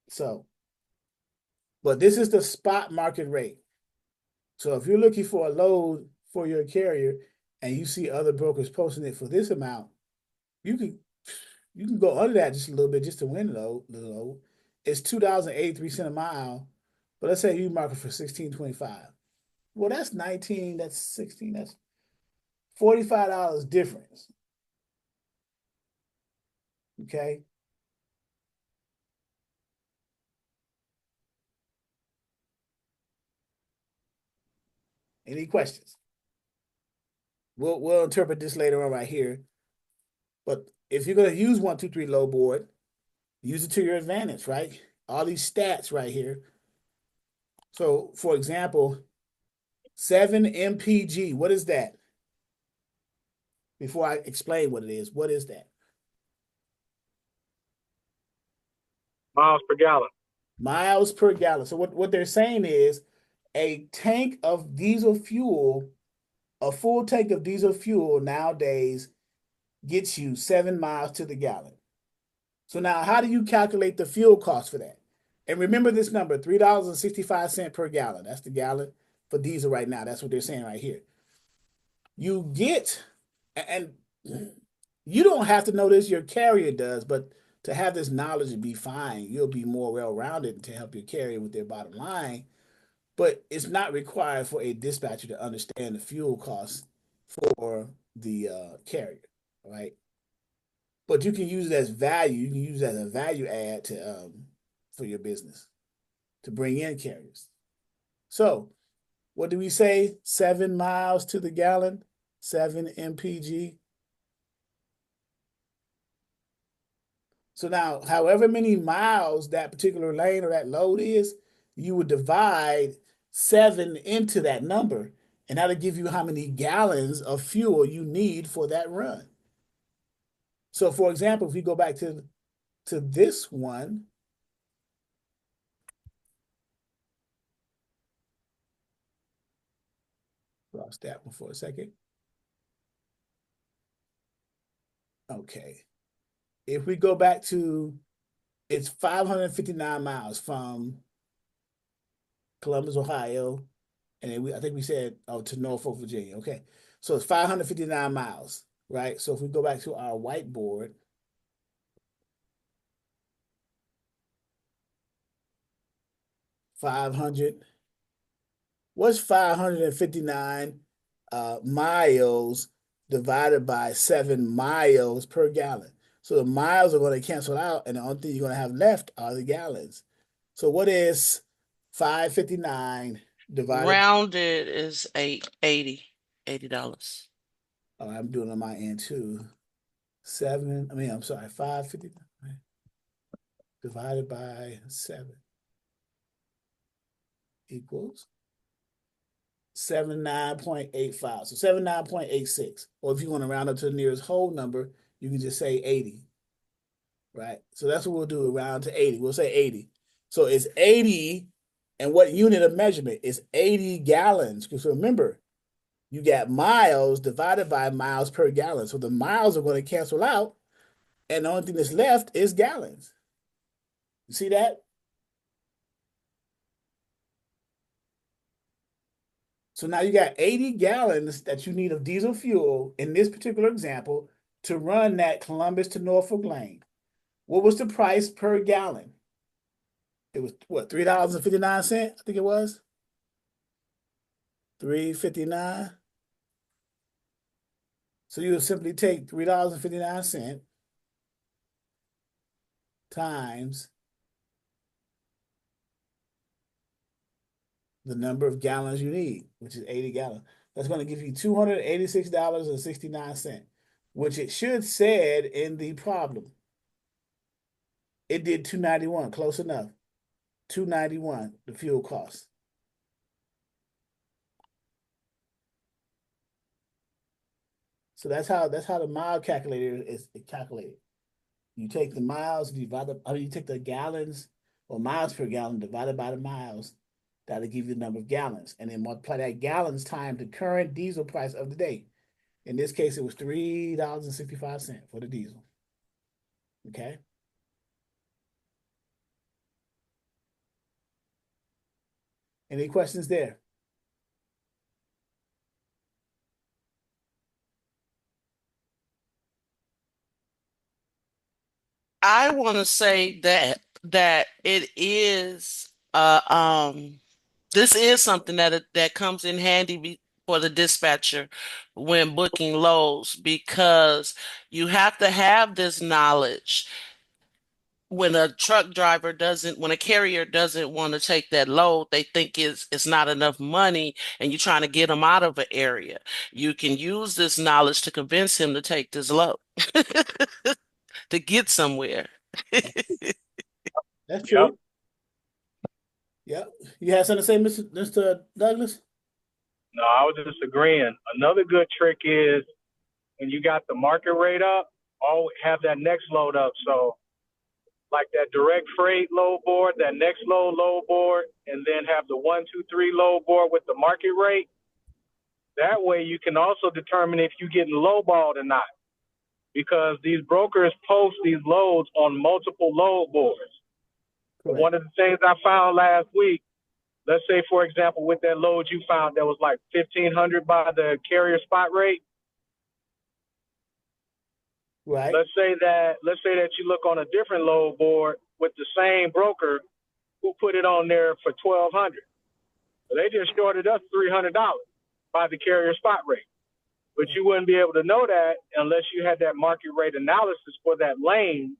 so but this is the spot market rate. So if you're looking for a load for your carrier and you see other brokers posting it for this amount, you can go under that just a little bit just to win the load. It's $2.83 a mile, but let's say you market for $16.25. Well, that's 19, that's 16, that's $45 difference. Okay. Any questions? We'll interpret this later on right here. But if you're gonna use 123 load board, use it to your advantage, right? All these stats right here. So for example, 7 MPG, what is that? Before I explain what it is, what is that? Miles per gallon. Miles per gallon. So what they're saying is a tank of diesel fuel, a full tank of diesel fuel nowadays gets you 7 miles to the gallon. So now how do you calculate the fuel cost for that? And remember this number, $3.65 per gallon. That's the gallon for diesel right now. That's what they're saying right here. You get, and you don't have to know this, your carrier does, but to have this knowledge and be fine, you'll be more well-rounded to help your carrier with their bottom line. But it's not required for a dispatcher to understand the fuel costs for the carrier, right? But you can use it as value. You can use it as a value add to for your business to bring in carriers. So, what do we say? 7 miles to the gallon, 7 mpg. So now, however many miles that particular lane or that load is, you would divide 7 into that number, and that'll give you how many gallons of fuel you need for that run. So, for example, if we go back to this one, lost that one for a second. Okay. If we go back to, it's 559 miles from Columbus, Ohio, and then I think we said to Norfolk, Virginia. Okay. So it's 559 miles, right? So if we go back to our whiteboard, 500, what's 559 miles divided by 7 miles per gallon? So the miles are going to cancel out, and the only thing you're going to have left are the gallons. So what is 559 divided? Rounded is $80. Oh, I'm doing on my end too. 559 divided by 7 equals 79.85. So 79.86. Or if you want to round up to the nearest whole number, you can just say 80. Right? So that's what we'll do, round to 80. We'll say 80. So it's 80, and what unit of measurement? It's 80 gallons. Because remember, you got miles divided by miles per gallon. So the miles are going to cancel out, and the only thing that's left is gallons. You see that? So now you got 80 gallons that you need of diesel fuel in this particular example to run that Columbus to Norfolk lane. What was the price per gallon? It was what, $3.59? I think it was. $3.59. So you would simply take $3.59 times the number of gallons you need, which is 80 gallons. That's going to give you $286.69, which it should said in the problem. It did 291, close enough. $2.91, the fuel cost. So that's how the mile calculator is calculated. You take the miles, you take the gallons or miles per gallon divided by the miles. That'll give you the number of gallons. And then multiply that gallons times the current diesel price of the day. In this case, it was $3.65 for the diesel. Okay. Any questions there? I want to say that it is this is something that comes in handy for the dispatcher when booking loads, because you have to have this knowledge when when a carrier doesn't want to take that load. They think it's not enough money and you're trying to get them out of an area. You can use this knowledge to convince him to take this load to get somewhere. That's Yep. true. Yep. You have something to say, Mr. Douglas? No, I was just agreeing. Another good trick is when you got the market rate up, always have that next load up. So like that direct freight load board, that next load board, and then have the 1, 2, 3 load board with the market rate. That way you can also determine if you're getting lowballed or not, because these brokers post these loads on multiple load boards. Correct. One of the things I found last week, let's say, for example, with that load you found that was like $1,500 by the carrier spot rate. Right. Let's say that you look on a different load board with the same broker who put it on there for $1,200. So they just shorted us $300 by the carrier spot rate. But you wouldn't be able to know that unless you had that market rate analysis for that lane.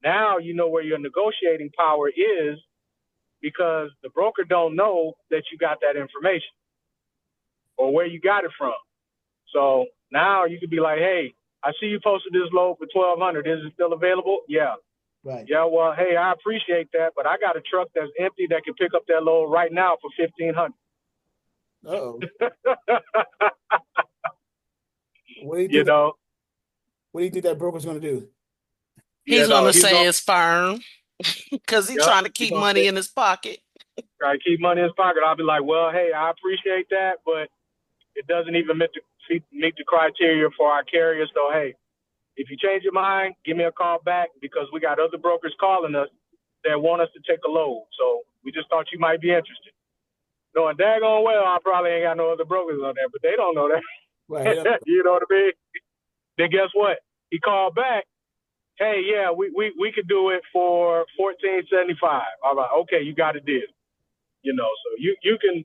Now you know where your negotiating power is, because the broker don't know that you got that information or where you got it from. So now you could be like, hey, I see you posted this load for $1,200. Is it still available? Yeah. Right. Yeah, well, hey, I appreciate that, but I got a truck that's empty that can pick up that load right now for $1,500. Uh-oh. What do you You think? know? What do you think that broker's going to do? He's You know, gonna he's say going it's firm because he's trying to he's keep gonna money in his pocket. try to keep money in his pocket. I'll be like, well, hey, I appreciate that, but it doesn't even meet the criteria for our carrier. So, hey, if you change your mind, give me a call back, because we got other brokers calling us that want us to take a load. So we just thought you might be interested. Knowing daggone well, I probably ain't got no other brokers on there, but they don't know that. Right. You know what I mean? Then guess what? He called back. Hey, yeah, we could do it for $1,475. I'm like, okay, you got a deal. You know, so you can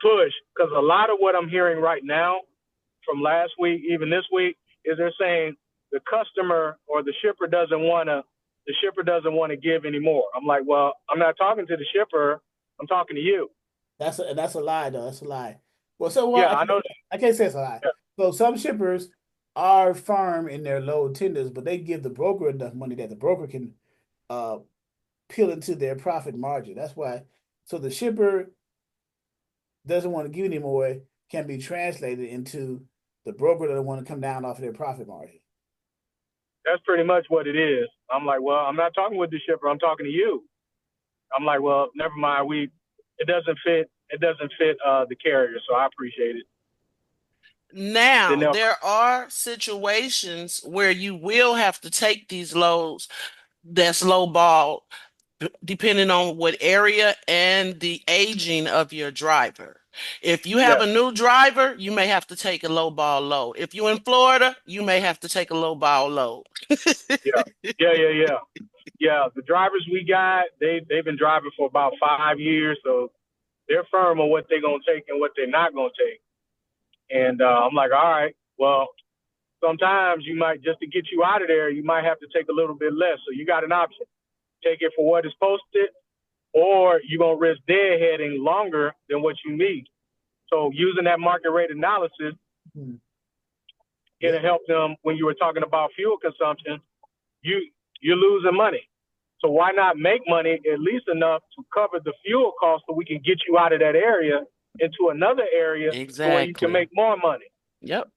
push, because a lot of what I'm hearing right now from last week, even this week, is they're saying the customer or the shipper doesn't want to give anymore. I'm like, well, I'm not talking to the shipper. I'm talking to you. That's a lie, though. That's a lie. Well, so Yeah, I know. I can't say it's a lie. Yeah. So some shippers are firm in their load tenders, but they give the broker enough money that the broker can peel into their profit margin. That's why. So the shipper doesn't want to give anymore can be translated into the broker doesn't want to come down off of their profit margin. That's pretty much what it is. I'm like, well, I'm not talking with the shipper. I'm talking to you. I'm like, well, never mind. It doesn't fit the carrier, so I appreciate it. Now, there are situations where you will have to take these loads that's low ball, depending on what area and the aging of your driver. If you have a new driver, you may have to take a low ball load. If you're in Florida, you may have to take a low ball load. Yeah. The drivers we got, they've been driving for about 5 years, so they're firm on what they're gonna take and what they're not gonna take. And I'm like, all right, well, sometimes you might, just to get you out of there, you might have to take a little bit less. So you got an option: take it for what is posted, or you're gonna risk deadheading longer than what you need. So using that market rate analysis, it'll help them when you were talking about fuel consumption. You're losing money. So why not make money at least enough to cover the fuel cost so we can get you out of that area into another area where you can Exactly. make more money? Yep.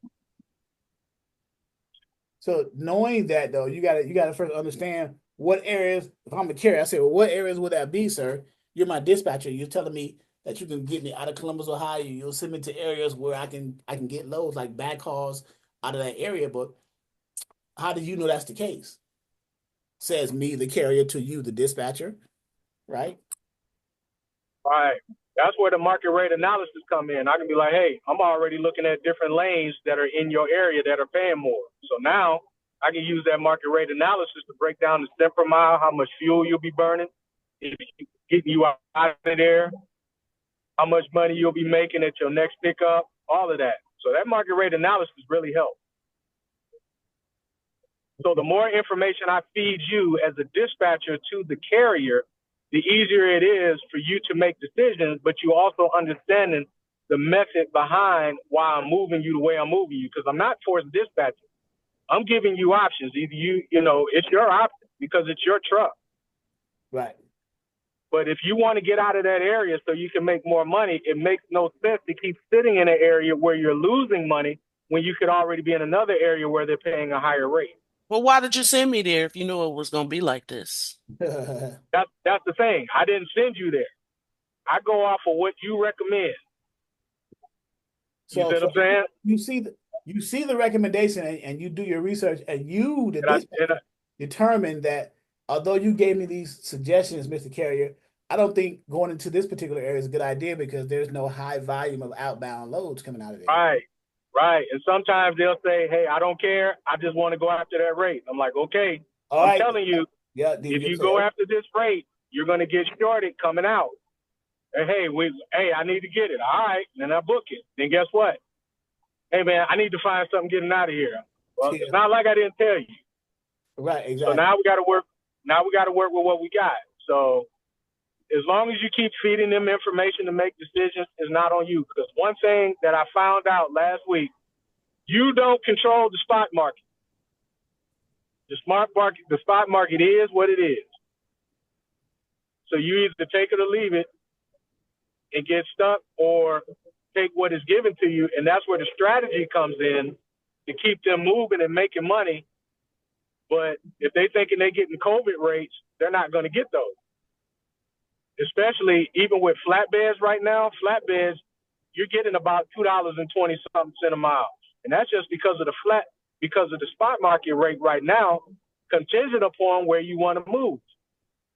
So knowing that though, you gotta first understand what areas. If I'm a carrier, I say, well, what areas would that be, sir? You're my dispatcher. You're telling me that you can get me out of Columbus, Ohio. You'll send me to areas where I can get loads like backhauls out of that area. But how do you know that's the case? Says me, the carrier, to you, the dispatcher, right? Right. That's where the market rate analysis come in. I can be like, hey, I'm already looking at different lanes that are in your area that are paying more. So now I can use that market rate analysis to break down the cent per mile, how much fuel you'll be burning, if getting you out of there, how much money you'll be making at your next pickup, all of that. So that market rate analysis really helps. So the more information I feed you as a dispatcher to the carrier, the easier it is for you to make decisions, but you also understanding the method behind why I'm moving you the way I'm moving you. Because I'm not forced dispatching. I'm giving you options. Either it's your option because it's your truck. Right. But if you want to get out of that area so you can make more money, it makes no sense to keep sitting in an area where you're losing money when you could already be in another area where they're paying a higher rate. Well, why did you send me there if you knew it was going to be like this? That's the thing. I didn't send you there. I go off of what you recommend. You see what I'm saying? You see the recommendation and you do your research and you determine that although you gave me these suggestions, Mr. Carrier, I don't think going into this particular area is a good idea because there's no high volume of outbound loads coming out of there. Right. And sometimes they'll say, hey, I don't care. I just want to go after that rate. I'm like, okay, I'm telling you, if you go after this rate, you're going to get shorted coming out. And hey, I need to get it. All right. Then I book it. Then guess what? Hey, man, I need to find something getting out of here. Well, it's not like I didn't tell you. Right, exactly. So now we got to work. Now we got to work with what we got. So as long as you keep feeding them information to make decisions, it's not on you. Because one thing that I found out last week, you don't control the spot market. The spot market is what it is. So you either take it or leave it and get stuck, or take what is given to you. And that's where the strategy comes in to keep them moving and making money. But if they thinking they're getting COVID rates, they're not going to get those. Especially even with flatbeds right now, you're getting about $2.20-something a mile. And that's just because of the spot market rate right now, contingent upon where you want to move.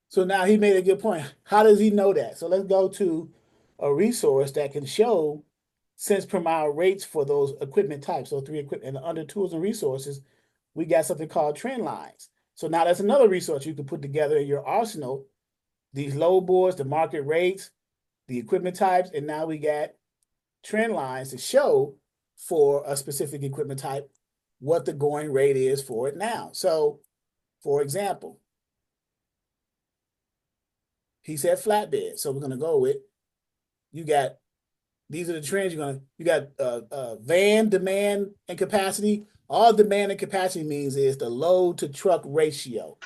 So now he made a good point. How does he know that? So let's go to a resource that can show cents per mile rates for those equipment types. So 3 equipment, and under tools and resources, we got something called trend lines. So now that's another resource you can put together in your arsenal. These load boards, the market rates, the equipment types, and now we got trend lines to show for a specific equipment type what the going rate is for it now. So, for example, he said flatbed. So we're going to go with, these are the trends you got van demand and capacity. All demand and capacity means is the load to truck ratio.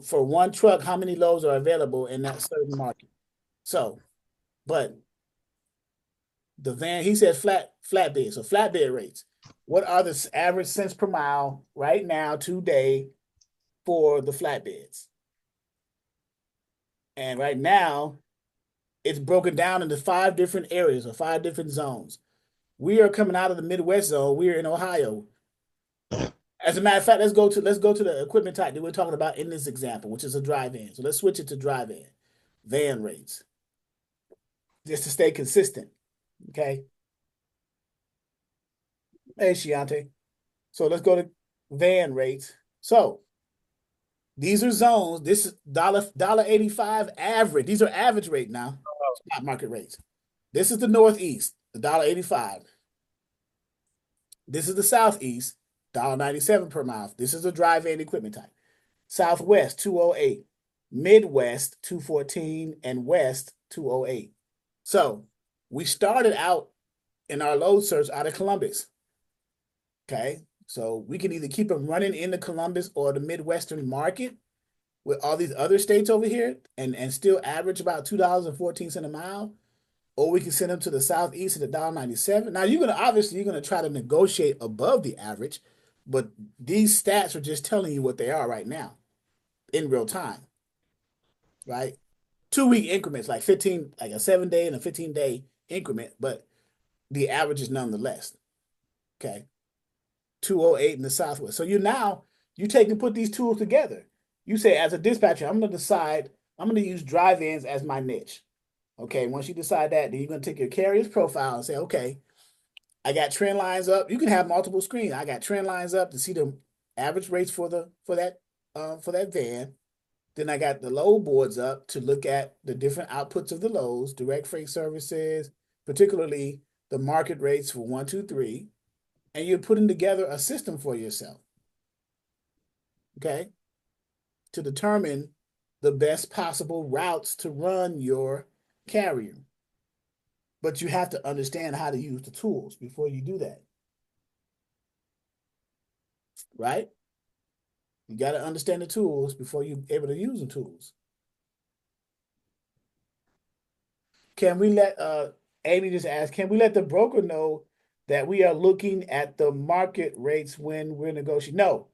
For one truck, how many loads are available in that certain market? So, but the van, he said flatbed. So flatbed rates. What are the average cents per mile right now today for the flatbeds? And right now, it's broken down into 5 different areas or 5 different zones. We are coming out of the Midwest zone. We're in Ohio. As a matter of fact, let's go to the equipment type that we're talking about in this example, which is a drive-in. So let's switch it to drive-in, van rates, just to stay consistent. Okay. Hey, Shiante. So let's go to van rates. So these are zones. This is $1.85 average. These are average rate now, spot market rates. This is the Northeast, the $1.85. This is the Southeast, $1.97 per mile. This is the drive-in equipment type. Southwest, $2.08. Midwest, $2.14, and West, $2.08. So we started out in our load search out of Columbus. Okay, so we can either keep them running in the Columbus or the Midwestern market, with all these other states over here and still average about $2.14 a mile, or we can send them to the Southeast at $1.97. Now you're gonna try to negotiate above the average, but these stats are just telling you what they are right now in real time, right? 2 week increments, like 15, like a 7 day and a 15-day increment, but the average is nonetheless. Okay. 208 in the Southwest. So you take and put these tools together. You say, as a dispatcher, I'm going to use drive-ins as my niche. Okay. Once you decide that, then you're going to take your carrier's profile and say, okay, I got trend lines up. You can have multiple screens. I got trend lines up to see the average rates for that van. Then I got the load boards up to look at the different outputs of the loads, direct freight services, particularly the market rates for 1, 2, 3, and you're putting together a system for yourself, okay, to determine the best possible routes to run your carrier. But you have to understand how to use the tools before you do that, right? You got to understand the tools before you're able to use the tools. Can we let Amy just asked, can we let the broker know that we are looking at the market rates when we're negotiating? No,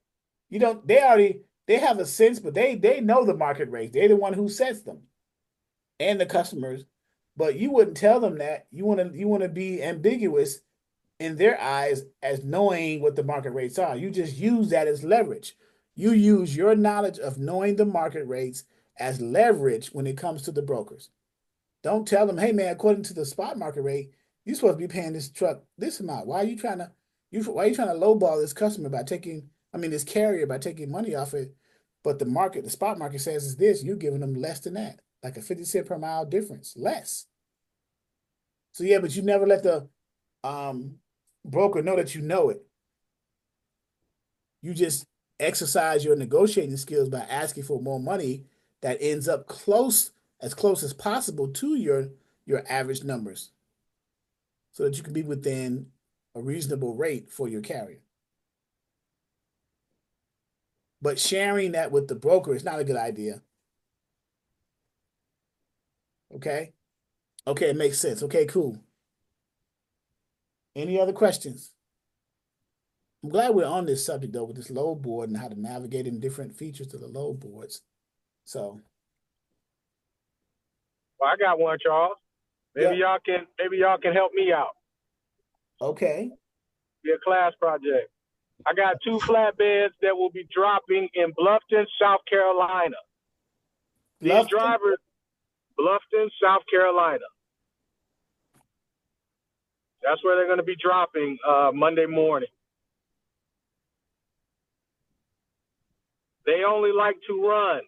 you don't. They have a sense, but they know the market rates. They're the one who sets them, and the customers. But you wouldn't tell them that. You want to be ambiguous in their eyes as knowing what the market rates are. You just use that as leverage. You use your knowledge of knowing the market rates as leverage when it comes to the brokers. Don't tell them, hey man, according to the spot market rate, you're supposed to be paying this truck this amount. Why are you trying to lowball this customer by this carrier by taking money off it? But the spot market says is this, you're giving them less than that, like a 50 cent per mile difference, less. So yeah, but you never let the broker know that you know it. You just exercise your negotiating skills by asking for more money that ends up close as possible to your average numbers so that you can be within a reasonable rate for your carrier. But sharing that with the broker is not a good idea. Okay? Okay, it makes sense. Okay, cool. Any other questions? I'm glad we're on this subject though with this load board and how to navigate in different features of the load boards. So Well, I got one, Charles. Maybe y'all can help me out. Okay. Be a class project. I got 2 flatbeds that will be dropping in Bluffton, South Carolina. These drivers, Bluffton, South Carolina. That's where they're going to be dropping Monday morning. They only like to run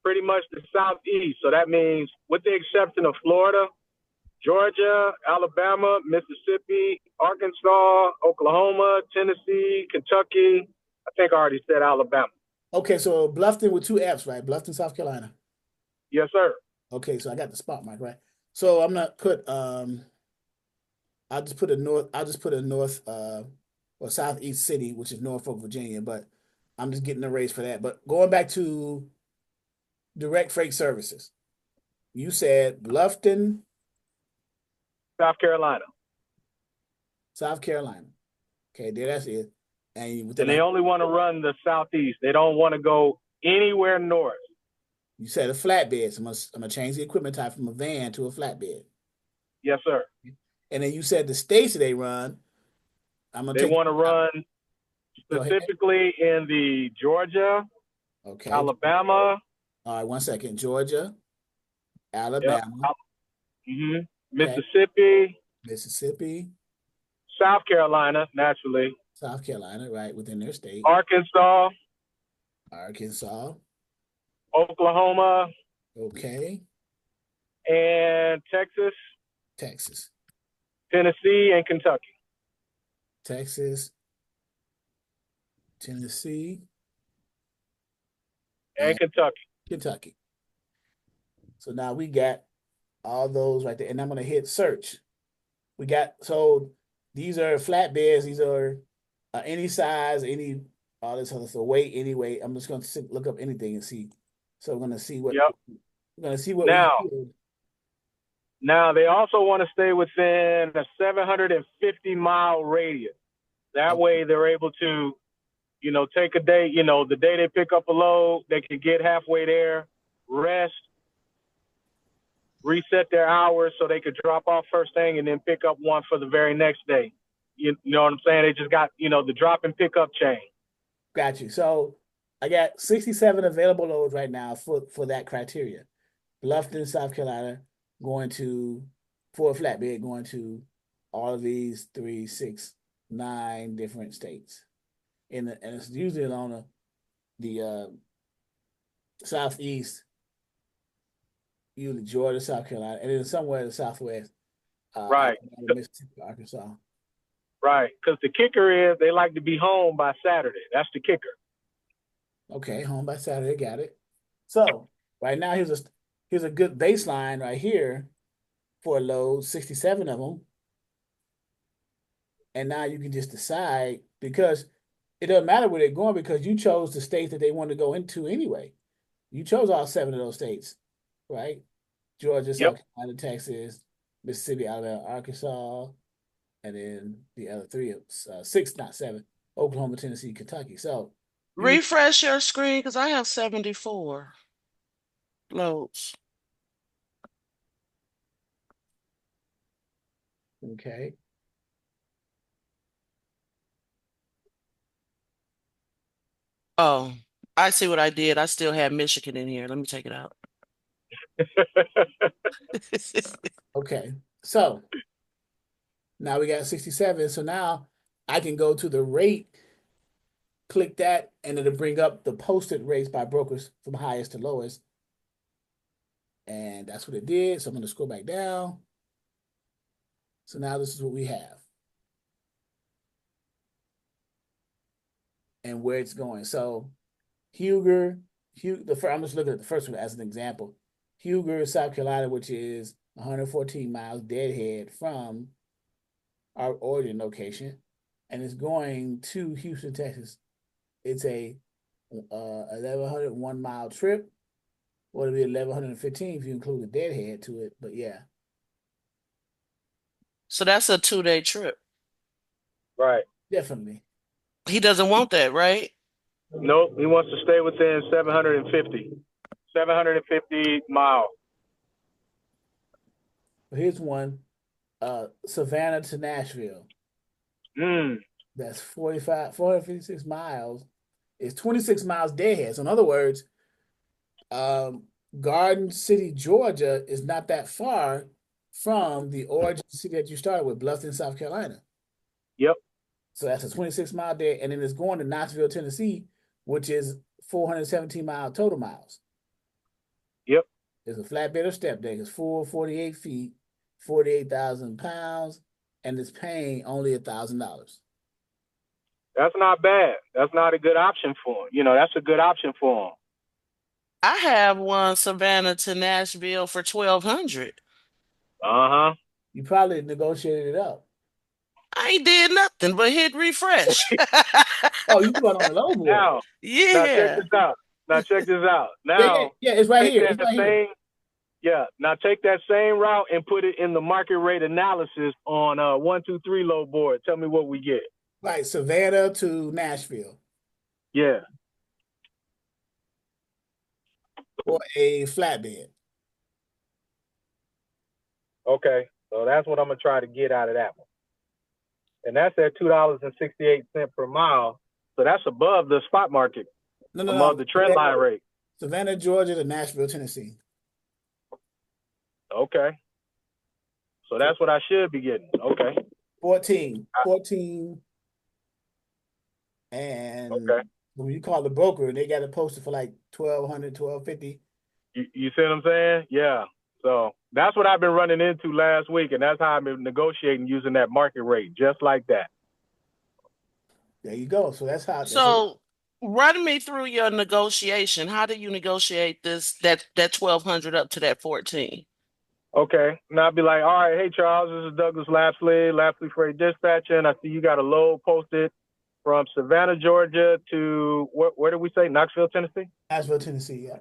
pretty much the Southeast. So that means, with the exception of Florida, Georgia, Alabama, Mississippi, Arkansas, Oklahoma, Tennessee, Kentucky. I think I already said Alabama. Okay, so Bluffton with 2 F's, right? Bluffton, South Carolina. Yes, sir. Okay, so I got the spot mark, right? So I'm gonna put I'll just put a north or southeast city, which is Norfolk, Virginia, but I'm just getting the rates for that. But going back to direct freight services, you said Bluffton, South Carolina. South Carolina. Okay, there that's it. And they only want to run the Southeast. They don't want to go anywhere north. You said a flatbed, so I'm gonna change the equipment type from a van to a flatbed. Yes, sir. And then you said the states that they run. They want to run specifically in the Georgia, okay, Alabama. All right, 1 second. Georgia, Alabama, yep. Mississippi, Mississippi, South Carolina, naturally. South Carolina, right, within their state. Arkansas, Oklahoma. Okay. And Texas, Tennessee, and Kentucky. Texas, Tennessee, and Kentucky. So now we got all those right there, and I'm gonna hit search. So these are flatbeds. These are any size, any all this other stuff. Weight anyway. I'm just gonna look up anything and see. So we're gonna see what Yep. we're gonna see what we Now, did. now they also want to stay within a 750-mile radius. That way they're able to, take a day, the day they pick up a load, they can get halfway there, rest, reset their hours so they could drop off first thing and then pick up one for the very next day. You know what I'm saying? They just got, the drop and pick up chain. Got you. So I got 67 available loads right now for that criteria. Bluffton, South Carolina, going to for a flatbed, going to all of these 3, 6, 9 different states. And it's usually along the southeast, usually Georgia, South Carolina, and then somewhere in the southwest, Right. Mississippi, Arkansas. Right. Because the kicker is they like to be home by Saturday. That's the kicker. Okay, home by Saturday, got it. So right now here's a good baseline right here for a load, 67 of them. And now you can just decide, because it doesn't matter where they're going, because you chose the state that they want to go into anyway. You chose all 7 of those states, right? Georgia, South Carolina, Texas, Mississippi, Alabama, Arkansas, and then the other 3, 6, not 7, Oklahoma, Tennessee, Kentucky. So Refresh your screen because I have 74 loads. Okay. Oh, I see what I did. I still have Michigan in here. Let me take it out. Okay. So now we got 67. So now I can go to the rate, click that, and it'll bring up the posted rates by brokers from highest to lowest. And that's what it did. So I'm going to scroll back down. So now this is what we have. And where it's going. So I'm just looking at the first one as an example. Huger, South Carolina, which is 114 miles deadhead from our origin location, and it's going to Houston, Texas. It's a 1,101 mile trip. Or it'll be 1,115 if you include the deadhead to it. But yeah. So that's a 2-day trip. Right. Definitely. He doesn't want that, right? Nope. He wants to stay within 750 miles. Here's one, Savannah to Nashville. That's 456 miles. It's 26 miles deadhead. So in other words, Garden City, Georgia is not that far from the origin city that you started with, Bluffton, South Carolina. Yep. So that's a 26-mile day, and then it's going to Knoxville, Tennessee, which is 417 total miles. Yep. It's a flatbed or step deck. It's full, 48 feet, 48,000 pounds, and it's paying only $1,000. That's not bad. That's not a good option for him. That's a good option for him. I have one Savannah to Nashville for 1,200. You probably negotiated it up. I ain't did nothing but hit refresh. Oh, you put on the low board. Now check this out. Now, yeah, it's right here. It's right here. Yeah. Now take that same route and put it in the market rate analysis on 123 load board. Tell me what we get. Right, Savannah to Nashville. Yeah. For a flatbed. Okay. So that's what I'm gonna try to get out of that one. And that's at $2.68 per mile. So that's above the spot market. Above the trend line rate. Savannah, Georgia to Nashville, Tennessee. Okay. So that's what I should be getting. Okay. 14. And okay. When you call the broker, they got it posted for like $1,200, $1,250. You see what I'm saying? Yeah. So that's what I've been running into last week, and that's how I've been negotiating using that market rate, just like that. There you go. So that's how. So run me through your negotiation. How do you negotiate that 1,200 up to that 14? Okay. Now I'd be like, all right, hey Charles, this is Douglas Lapsley Freight Dispatcher, and I see you got a load posted from Savannah, Georgia to where did we say? Knoxville, Tennessee? Nashville, Tennessee, yeah.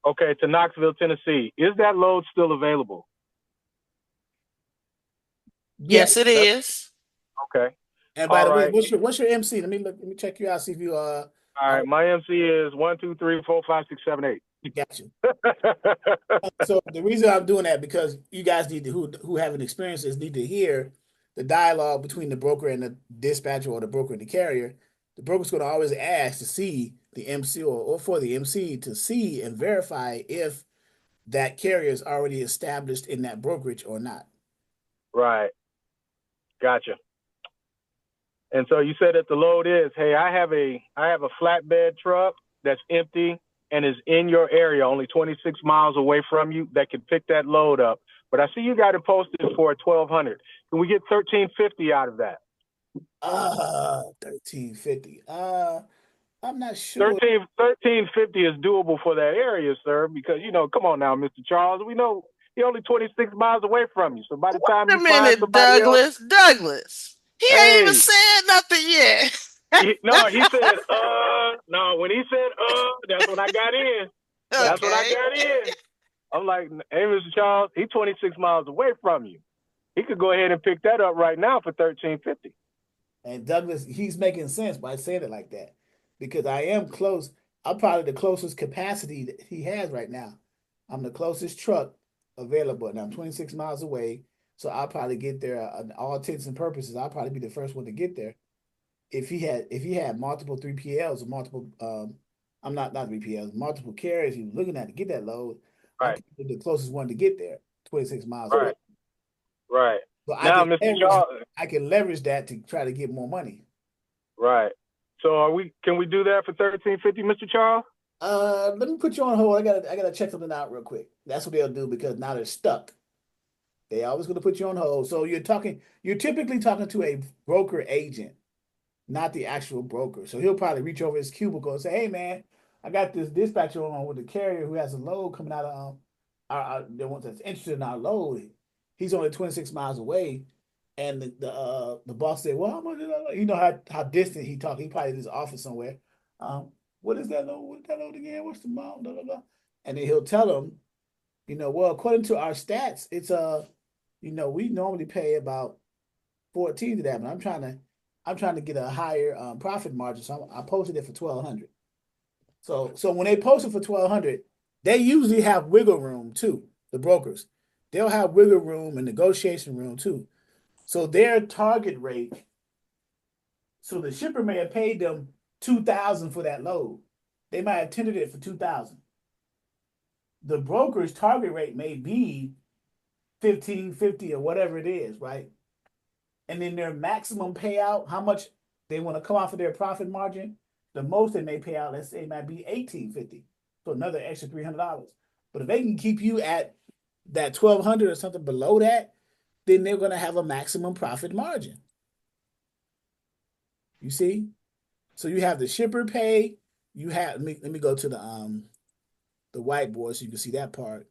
Okay, to Knoxville, Tennessee. Is that load still available? Yes, Yes. it is. Okay. And by All the way, right. what's your MC? Let me check you out, see if you All right. My MC is 1, 2, 3, 4, 5, 6, 7, 8. got you. So the reason I'm doing that because you guys need to who haven't experienced this need to hear the dialogue between the broker and the dispatcher or the broker and the carrier. The broker's going to always ask to see the MC or for the MC to see and verify if that carrier is already established in that brokerage or not. Right. Gotcha. And so you said that the load is, hey, I have a flatbed truck that's empty and is in your area, only 26 miles away from you, that can pick that load up. But I see you got it posted for $1,200. Can we get $1,350 out of that? 1350. I'm not sure. $1,350 is doable for that area, sir, because, come on now, Mr. Charles, we know you're only 26 miles away from you. So by the time Wait you a find minute, somebody else, Douglas. He ain't even hey, said nothing yet. he said, no, when he said, that's when I got in. That's when I Okay. got in. I'm like, hey, Mr. Charles, he's 26 miles away from you. He could go ahead and pick that up right now for $1,350. And Douglas, he's making sense by saying it like that because I am close. I'm probably the closest capacity that he has right now. I'm the closest truck available, and I'm 26 miles away. So I'll probably get there. All intents and purposes, I'll probably be the first one to get there. If he had multiple 3PLs or multiple I'm not 3PLs, multiple carriers he was looking at to get that load, I'm Right, probably the closest one to get there, 26 miles away. right, right. So Now, Mr. Charles, I can leverage that to try to get more money. right. So can we do that for $1,350, Mr. Charles? Let me put you on hold. I gotta check something out real quick. That's what they'll do because now they're stuck. They always gonna put you on hold. So you're typically talking to a broker agent, not the actual broker. So he'll probably reach over his cubicle and say, "Hey man, I got this dispatcher on with the carrier who has a load coming out of the one that's interested in our load. He's only 26 miles away." And the boss said, "Well, how much is that load?" You know how distant he talked. He probably in his office somewhere. What is that load? What is that load again? What's the amount? Blah, blah, blah. And then he'll tell them, well, according to our stats, it's we normally pay about 14 to that, but I'm trying to get a higher profit margin, so I posted it for 1,200. So when they post it for 1,200, they usually have wiggle room too. The brokers, they'll have wiggle room and negotiation room too. So their target rate, so the shipper may have paid them 2,000 for that load. They might have tendered it for 2,000. The broker's target rate may be 1,550 or whatever it is, right? And then their maximum payout, how much they want to come off of their profit margin, the most they may pay out, let's say, it might be 1,850, so another extra $300. But if they can keep you at that 1,200 or something below that, then they're going to have a maximum profit margin. You see? So you have the shipper pay. You have let me go to the whiteboard so you can see that part.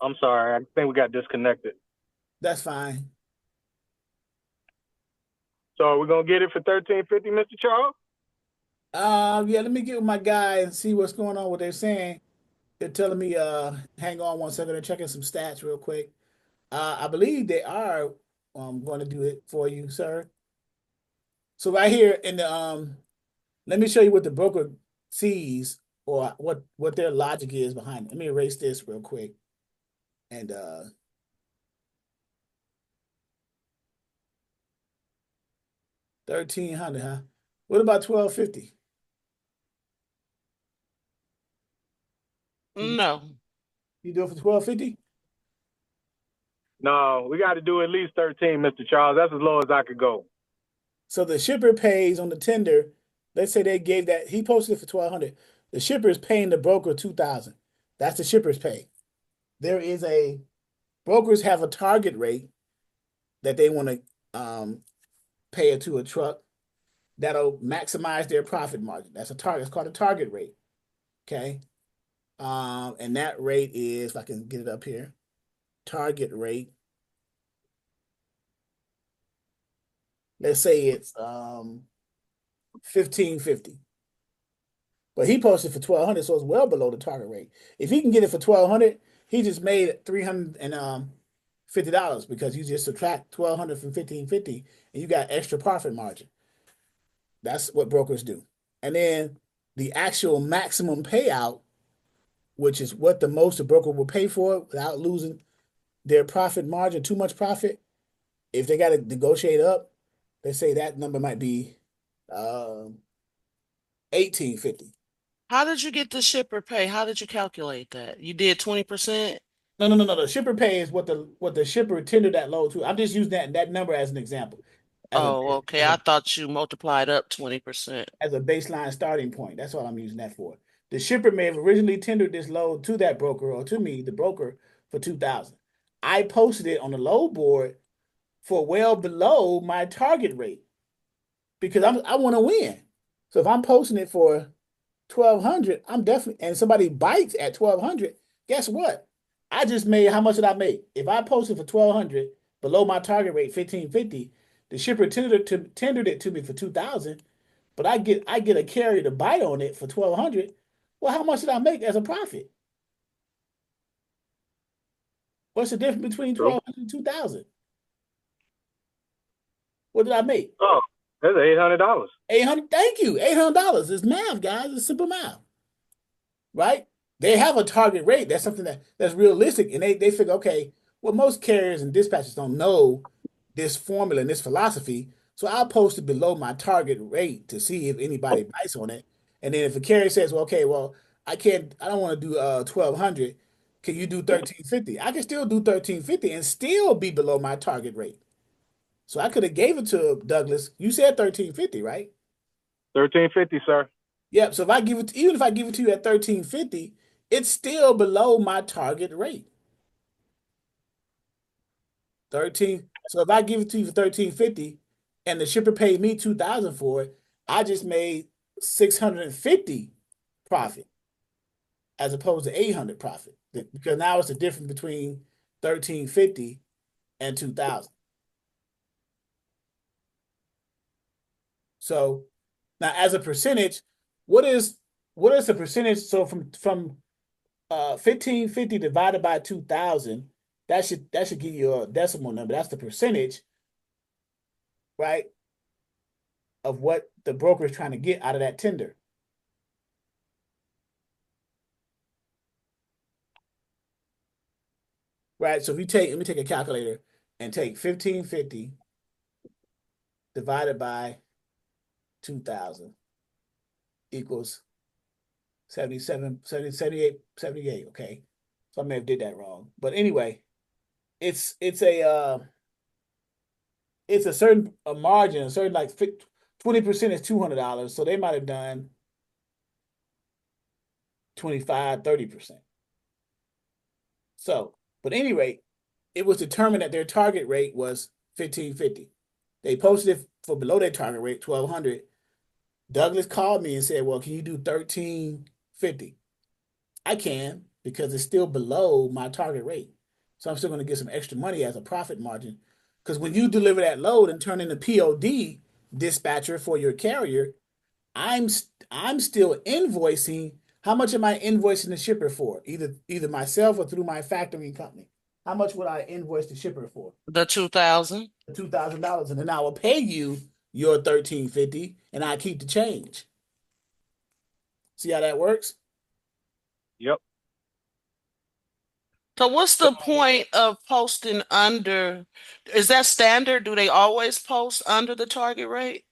I'm sorry. I think we got disconnected. That's fine. So we're going to get it for $1,350, Mr. Charles? Yeah, let me get with my guy and see what's going on, what they're saying. They're telling me, hang on 1 second, they're checking some stats real quick. I believe they are going to do it for you, sir. So right here in the let me show you what the broker sees or what their logic is behind it. Let me erase this real quick. And 1,300, huh? What about 1,250? No. You do it for 1,250? No, we got to do at least 13, Mr. Charles. That's as low as I could go. So the shipper pays on the tender. Let's say they gave that he posted it for 1,200. The shipper is paying the broker 2,000. That's the shipper's pay. There is brokers have a target rate that they want to pay it to a truck that'll maximize their profit margin. That's a target. It's called a target rate. Okay. And that rate is, if I can get it up here, target rate let's say it's 1550. But he posted for 1200, so it's well below the target rate. If he can get it for 1200, he just made $350 because you just subtract 1200 from 1550 and you got extra profit margin. That's what brokers do. And then the actual maximum payout, which is what the most a broker will pay for without losing their profit margin, too much profit. If they got to negotiate up, they say that number might be 1850. How did you get the shipper pay? How did you calculate that? You did 20%? No. The shipper pay is what the shipper tendered that load to. I'm just using that number as an example, as a Oh, okay. as a I thought you multiplied up 20%. as a baseline starting point. That's what I'm using that for. The shipper may have originally tendered this load to that broker or to me, the broker, for 2000. I posted it on the load board for well below my target rate because I want to win. So if I'm posting it for 1200, I'm definitely, and somebody bites at 1200, guess what? I just made, how much did I make? If I posted for 1200 below my target rate 1550, the shipper tendered it to me for 2000, but I get a carrier to bite on it for 1200. Well, how much did I make as a profit? What's the difference between True. 1200 and 2000? What did I make? Oh, that's $800. 800. Thank you. $800. It's math, guys. It's simple math, right? They have a target rate. That's something that's realistic, and they figure, okay, well, most carriers and dispatchers don't know this formula and this philosophy, so I'll post it below my target rate to see if anybody bites on it. And then if a carrier says, well, okay, well, I don't want to do 1200. Can you do 1350? I can still do 1350 and still be below my target rate. So I could have gave it to Douglas. You said 1350, right? 1350, sir. Yep. So if I give it, even if I give it to you at 1350, it's still below my target rate. 13. So if I give it to you for 1350 and the shipper paid me 2000 for it, I just made 650 profit as opposed to 800 profit. Because now it's the difference between 1350 and 2000. So now as a percentage, what is the percentage? So from 1550 divided by 2000, that should give you a decimal number. That's the percentage, right, of what the broker is trying to get out of that tender. Right. So if you let me take a calculator and take 1550 divided by 2000 equals 77, 70, 78, 78. Okay. So I may have did that wrong. But anyway, it's a certain margin, a certain like 20% is $200. So they might have done 25, 30%. So, but at any rate, it was determined that their target rate was 1550. They posted it for below their target rate, 1200. Douglas called me and said, well, can you do 1350? I can because it's still below my target rate. So I'm still going to get some extra money as a profit margin. Because when you deliver that load and turn in the POD dispatcher for your carrier, I'm still invoicing. How much am I invoicing the shipper for? Either myself or through my factoring company. How much would I invoice the shipper for? The 2000? $2,000, and then I will pay you your 1350, and I keep the change. See how that works? Yep. So what's the point of posting under? Is that standard? Do they always post under the target rate?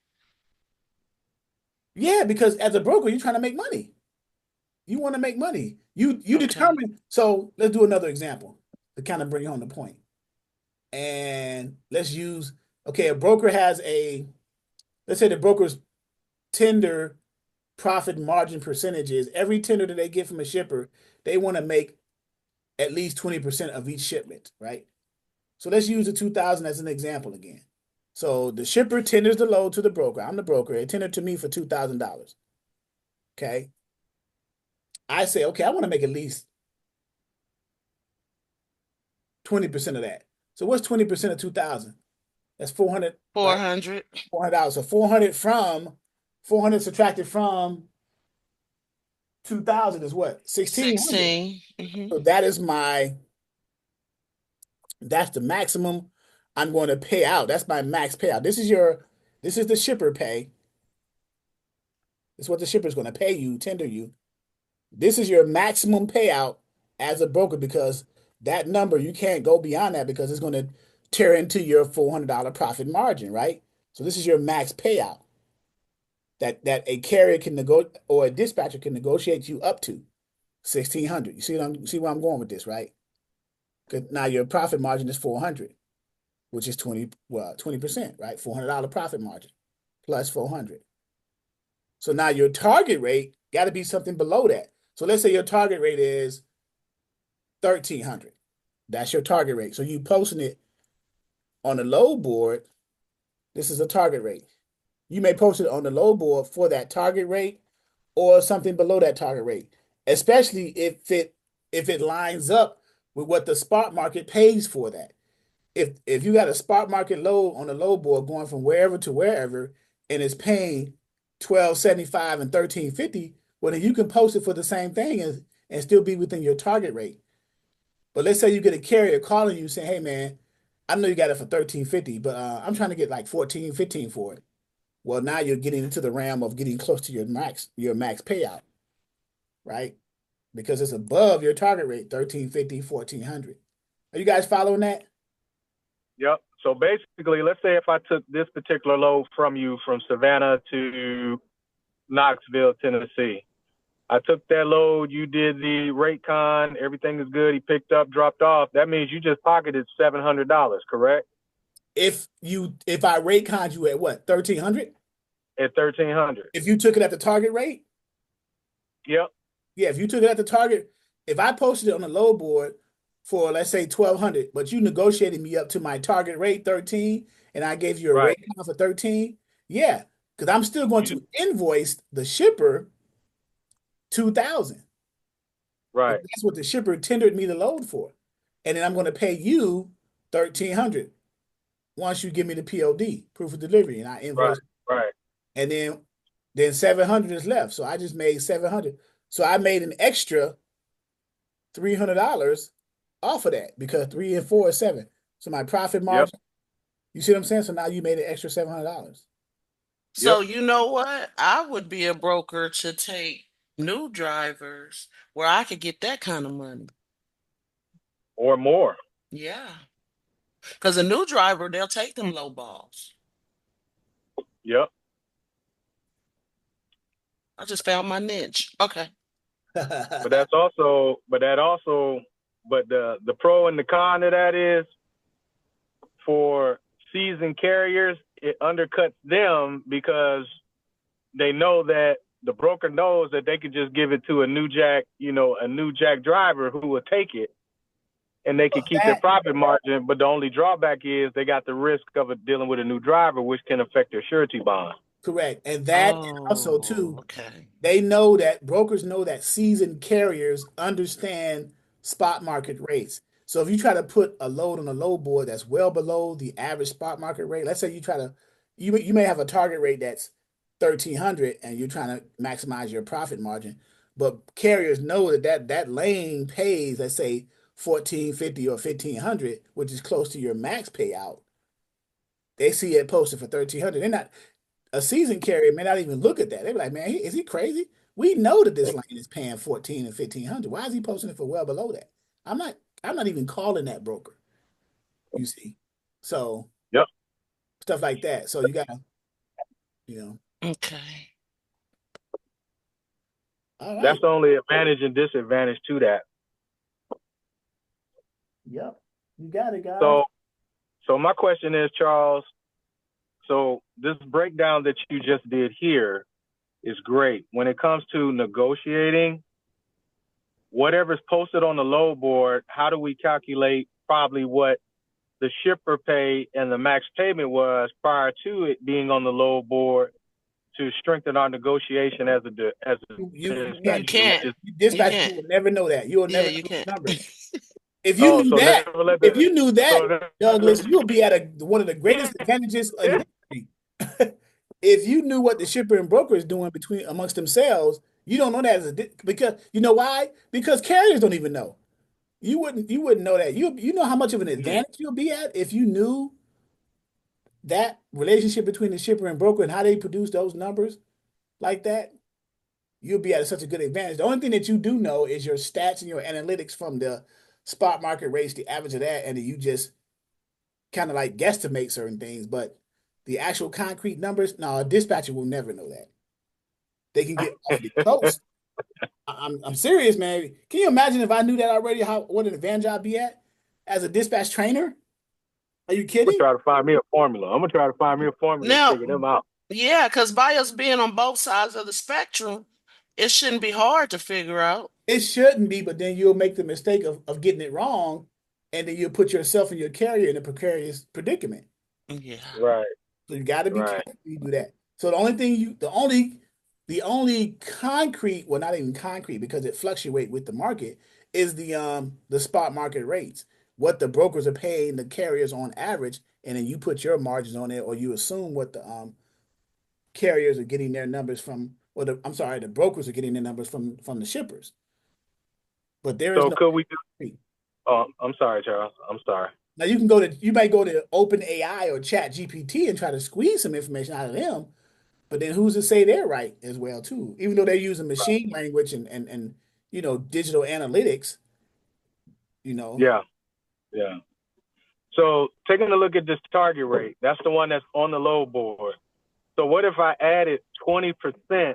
Yeah, because as a broker, you're trying to make money. You want to make money. You Okay. determine. So let's do another example to kind of bring home the point. And let's use, okay, a broker has let's say the broker's tender profit margin percentages. Every tender that they get from a shipper, they want to make at least 20% of each shipment, right? So let's use the 2000 as an example again. So the shipper tenders the load to the broker. I'm the broker. It tendered to me for $2,000. Okay. I say, okay, I want to make at least 20% of that. So what's 20% of 2000? That's 400, right? 400. $400. So 400 subtracted from 2,000 is what? 1,600. 16. So that's the maximum I'm going to pay out. That's my max payout. This is the shipper pay. This is what the shipper is going to pay you, tender you. This is your maximum payout as a broker because that number, you can't go beyond that because it's going to tear into your $400 profit margin, right? So this is your max payout that a carrier can negotiate or a dispatcher can negotiate you up to 1,600. You see where I'm going with this, right? Because now your profit margin is 400, which is 20%, right? $400 profit margin plus 400. So now your target rate got to be something below that. So let's say your target rate is 1,300. That's your target rate. So you posting it on the load board. This is a target rate. You may post it on the load board for that target rate or something below that target rate, especially if it lines up with what the spot market pays for that. If you got a spot market load on the load board going from wherever to wherever and it's paying 12.75 and 13.50, well then you can post it for the same thing and still be within your target rate. But let's say you get a carrier calling you saying, "Hey man, I know you got it for 13.50, but I'm trying to get like 14, 15 for it." Well, now you're getting into the realm of getting close to your max payout, right? Because it's above your target rate, 13.50, 1,400. Are you guys following that? Yep. So basically, let's say if I took this particular load from you from Savannah to Knoxville, Tennessee. I took that load, you did the rate con, everything is good, he picked up, dropped off. That means you just pocketed $700, correct? If I rate con you at what, 1,300? At 1,300. If you took it at the target rate? Yep. Yeah, if you took it at the target, if I posted it on the load board for let's say 1,200, but you negotiated me up to my target rate 13, and I gave you a Right. rate con for 13, yeah, because I'm still going to invoice the shipper 2,000. Right. That's what the shipper tendered me the load for, and then I'm going to pay you 1,300 once you give me the POD, proof of delivery, and I invoice. Right. And then 700 is left. So I just made 700. So I made an extra $300 off of that because 3 and 4 is 7. So my profit margin, Yep. you see what I'm saying? So now you made an extra $700. So you know what? I would be a broker to take new drivers where I could get that kind of money. Or more. Yeah. Because a new driver, they'll take them low balls. Yep. I just found my niche. Okay. But the pro and the con of that is for seasoned carriers, it undercuts them because they know that the broker knows that they could just give it to a new jack driver who will take it and they can keep their profit margin. But the only drawback is they got the risk of it dealing with a new driver, which can affect their surety bond. Correct. And also too, okay. they brokers know that seasoned carriers understand spot market rates. So if you try to put a load on a load board that's well below the average spot market rate, let's say you may have a target rate that's 1,300 and you're trying to maximize your profit margin, but carriers know that lane pays, let's say 1,450 or 1,500, which is close to your max payout. They see it posted for 1,300. A seasoned carrier may not even look at that. They be like, "Man, is he crazy? We know that this lane is paying 14 and 1,500. Why is he posting it for well below that?" I'm not even calling that broker. You see, so yep, stuff like that. So you gotta, Okay. All right. That's the only advantage and disadvantage to that. Yep, you got it, guys. So my question is, Charles. So this breakdown that you just did here is great. When it comes to negotiating, whatever's posted on the load board, how do we calculate probably what the shipper pay and the max payment was prior to it being on the load board to strengthen our negotiation as you can't. Dispatch, you will never know that. You will never know you the can't. number. If you knew so that, never let if the you knew that, so Douglas, you'll be at one of the greatest advantages in history. If you knew what the shipper and broker is doing between amongst themselves, you don't know that because you know why? Because carriers don't even know. You wouldn't know that. You know how much of an advantage you'll be at if you knew that relationship between the shipper and broker and how they produce those numbers like that. You'll be at such a good advantage. The only thing that you do know is your stats and your analytics from the spot market rates, the average of that, and then you just kind of like guesstimate certain things. But the actual concrete numbers, no, a dispatcher will never know that. They can get awfully close. I'm serious, man. Can you imagine if I knew that already? What an advantage I'd be at as a dispatch trainer? Are you I'm gonna kidding? try to find me a formula. I'm gonna try to find me a formula to Now, figure them out. yeah, because by us being on both sides of the spectrum, it shouldn't be hard to figure out. It shouldn't be, but then you'll make the mistake of getting it wrong, and then you'll put yourself and your carrier in a precarious predicament. Yeah. Right, So you got to be right. careful when you do that. So the only concrete, well, not even concrete because it fluctuates with the market, is the spot market rates. What the brokers are paying the carriers on average, and then you put your margins on it, or you assume what the carriers are getting their numbers from, or I'm sorry, the brokers are getting their numbers from the shippers. But there is So no could we do? concrete. Oh, I'm sorry, Charles. I'm sorry. Now you might go to OpenAI or Chat GPT and try to squeeze some information out of them. But then who's to say they're right as well too? Even though they're using machine language and digital analytics, you know. Yeah, yeah. So taking a look at this target rate, that's the one that's on the load board. So what if I added 20%?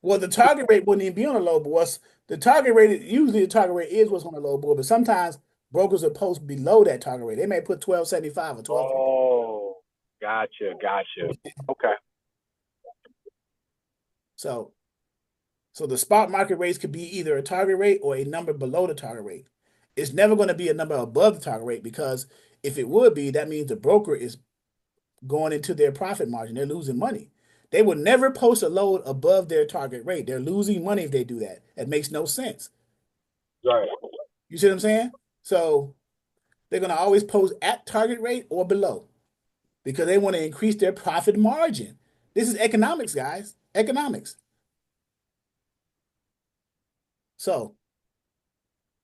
Well, the target rate wouldn't even be on the low board. The target rate usually the target rate is what's on the low board, but sometimes brokers will post below that target rate. They may put 12.75 or 12.50. Oh, gotcha. Okay. So so the spot market rates could be either a target rate or a number below the target rate. It's never going to be a number above the target rate because if it would be, that means the broker is going into their profit margin. They're losing money. They would never post a load above their target rate. They're losing money if they do that. That makes no sense. Right. You see what I'm saying? So they're going to always post at target rate or below because they want to increase their profit margin. This is economics, guys. Economics. So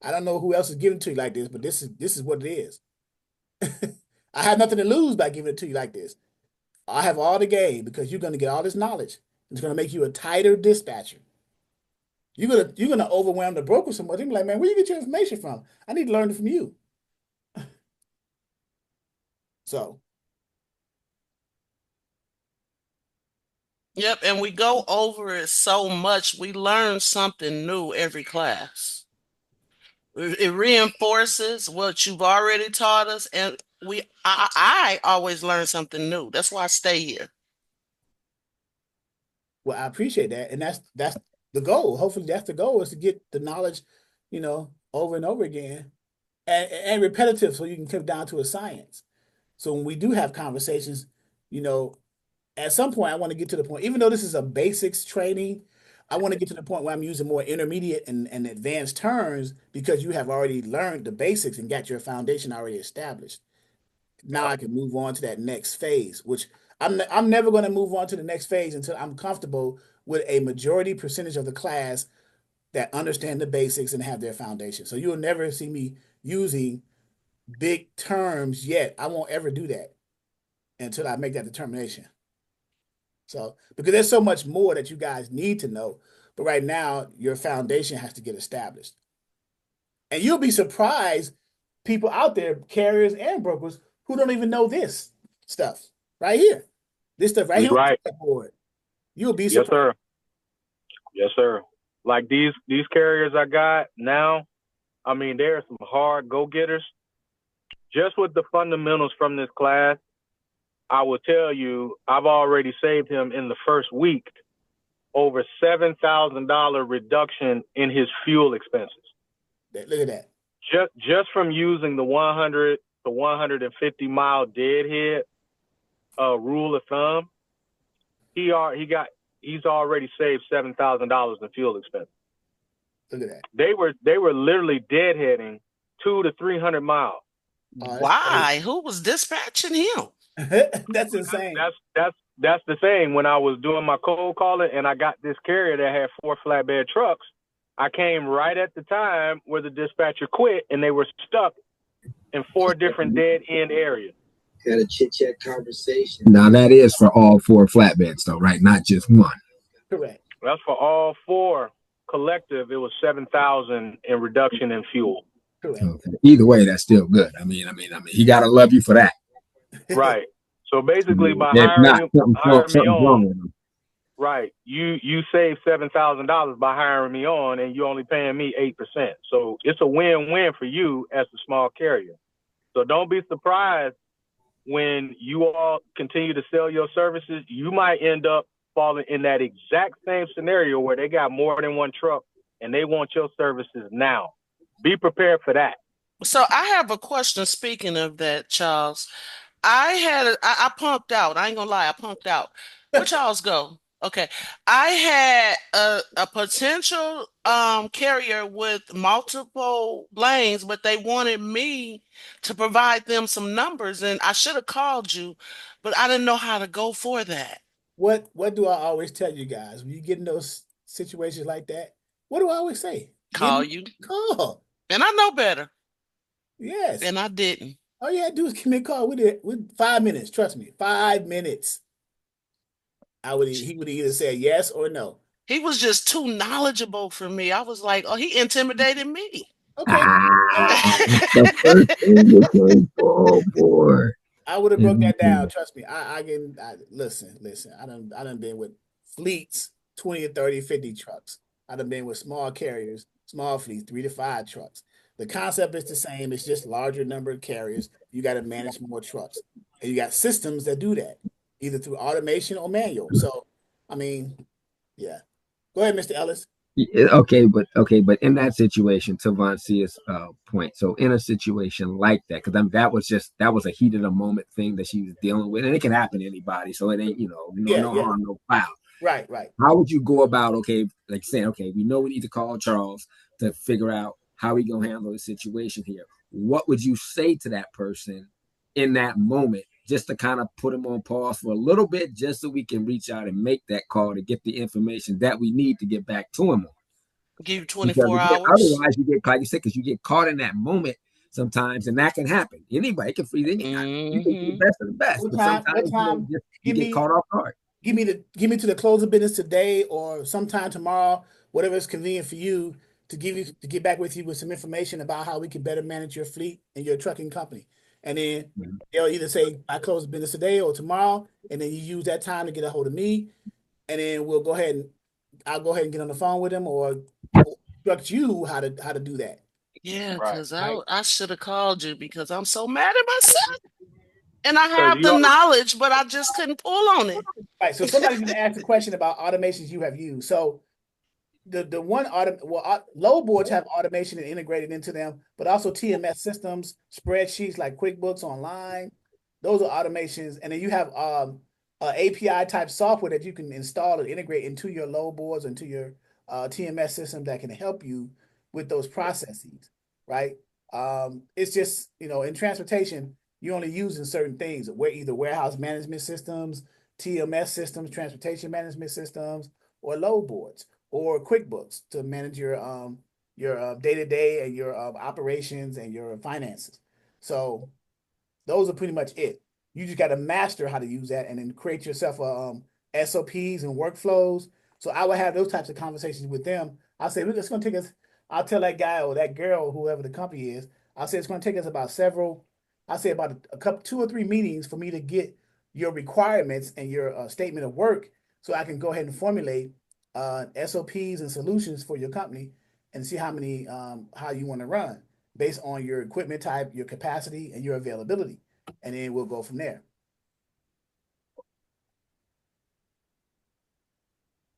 I don't know who else is giving it to you like this, but this is what it is. I have nothing to lose by giving it to you like this. I have all the gain because you're going to get all this knowledge. It's going to make you a tighter dispatcher. You're gonna overwhelm the broker somewhat. They're like, man, where you get your information from? I need to learn it from you. So Yep, and we go over it so much, we learn something new every class. It reinforces what you've already taught us, and I always learn something new. That's why I stay here. well, I appreciate that, and that's the goal. Hopefully, that's the goal is to get the knowledge, over and over again, and repetitive, so you can come down to a science. So when we do have conversations, you know, at some point, I want to get to the point, even though this is a basics training, I want to get to the point where I'm using more intermediate and advanced terms because you have already learned the basics and got your foundation already established. Now I can move on to that next phase, which I'm never going to move on to the next phase until I'm comfortable with a majority percentage of the class that understand the basics and have their foundation. So you'll never see me using big terms yet. I won't ever do that until I make that determination. So, because there's so much more that you guys need to know, but right now your foundation has to get established. And you'll be surprised, people out there, carriers and brokers, who don't even know this stuff right here. This stuff right here on Right. the board. You'll be Yes, surprised. sir. Yes, sir. Like these carriers I got now, I mean, there are some hard go-getters. Just with the fundamentals from this class, I will tell you, I've already saved him in the first week over $7,000 reduction in his fuel expenses. Look at that. Just from using the 100 to 150 mile deadhead rule of thumb, he's already saved $7,000 in fuel expenses. Look at that. They were literally deadheading 200 to 300 miles. That's Why? Who was dispatching him? crazy. That's insane. That's the thing. When I was doing my cold calling and I got this carrier that had 4 flatbed trucks, I came right at the time where the dispatcher quit and they were stuck in 4 different dead end areas. Had a chit chat conversation. Now that is for all 4 flatbeds, though, right? Not just one. Correct. That's for all 4 collective. It was 7,000 in reduction in fuel. Correct. Okay. Either way, that's still good. I mean, he gotta love you for that. Right. So basically, by If not, hiring me something's wrong on, with him. right, you save $7,000 by hiring me on, and you're only paying me 8%. So it's a win-win for you as a small carrier. So don't be surprised when you all continue to sell your services. You might end up falling in that exact same scenario where they got more than one truck and they want your services now. Be prepared for that. So I have a question. Speaking of that, Charles, I punked out. I ain't gonna lie, I punked out. Where Charles go? Okay. I had a potential carrier with multiple lanes, but they wanted me to provide them some numbers, and I should have called you, but I didn't know how to go for that. What do I always tell you guys when you get in those situations like that? What do I always say? Give Call me you. a call. And I know better. Yes. And I didn't. All you had to do is give me a call with 5 minutes. Trust me, 5 minutes. He would either say yes or no. He was just too knowledgeable for me. I was like, oh, he intimidated me. Okay. The first thing you can fall for. I would have broke that down. Trust me. Listen. I done been with fleets, 20 or 30, 50 trucks. I done been with small carriers, small fleets, 3 to 5 trucks. The concept is the same. It's just larger number of carriers. You got to manage more trucks. And you got systems that do that, either through automation or manual. So, I mean, yeah. Go ahead, Mr. Ellis. Okay, but in that situation, to Vancia's point, so in a situation like that, because that was a heat of the moment thing that she was dealing with, and it can happen to anybody, so it ain't no harm, no foul. Right. How would you go about, okay, like saying, okay, we know we need to call Charles to figure out how we gonna handle the situation here. What would you say to that person in that moment, just to kind of put him on pause for a little bit, just so we can reach out and make that call to get the information that we need to get back to him on? Give you Because 24 again, hours. otherwise you get, like you said, because you get caught in that moment sometimes, and that can happen. Anybody can freeze any time. You can be the best of the best, but sometimes you get caught off guard. Give me to the close of business today or sometime tomorrow, whatever is convenient for you, to get back with you with some information about how we can better manage your fleet and your trucking company. And then they'll either say, I close business today or tomorrow, and then you use that time to get a hold of me, and then I'll go ahead and get on the phone with them or instruct you how to do that. Yeah, Right. because I should have called you because I'm so mad at myself. And I 'Cause have the knowledge, but I just couldn't pull on it. Right. So somebody's going to ask a question about automations you have used. So the one Loadboards have automation integrated into them, but also TMS systems, spreadsheets like QuickBooks Online. Those are automations, and then you have API type software that you can install and integrate into your Loadboards, into your TMS system that can help you with those processes. Right. It's just in transportation you're only using certain things. Where either warehouse management systems, TMS systems, transportation management systems, or Loadboards or QuickBooks to manage your day-to-day and your operations and your finances. So those are pretty much it. You just got to master how to use that and then create yourself SOPs and workflows. So I would have those types of conversations with them. I'll say, look, it's going to take us, I'll tell that guy or that girl, whoever the company is, I'll say it's going to take us about a couple, 2 or 3 meetings for me to get your requirements and your statement of work so I can go ahead and formulate SOPs and solutions for your company and see how you want to run based on your equipment type, your capacity, and your availability. And then we'll go from there.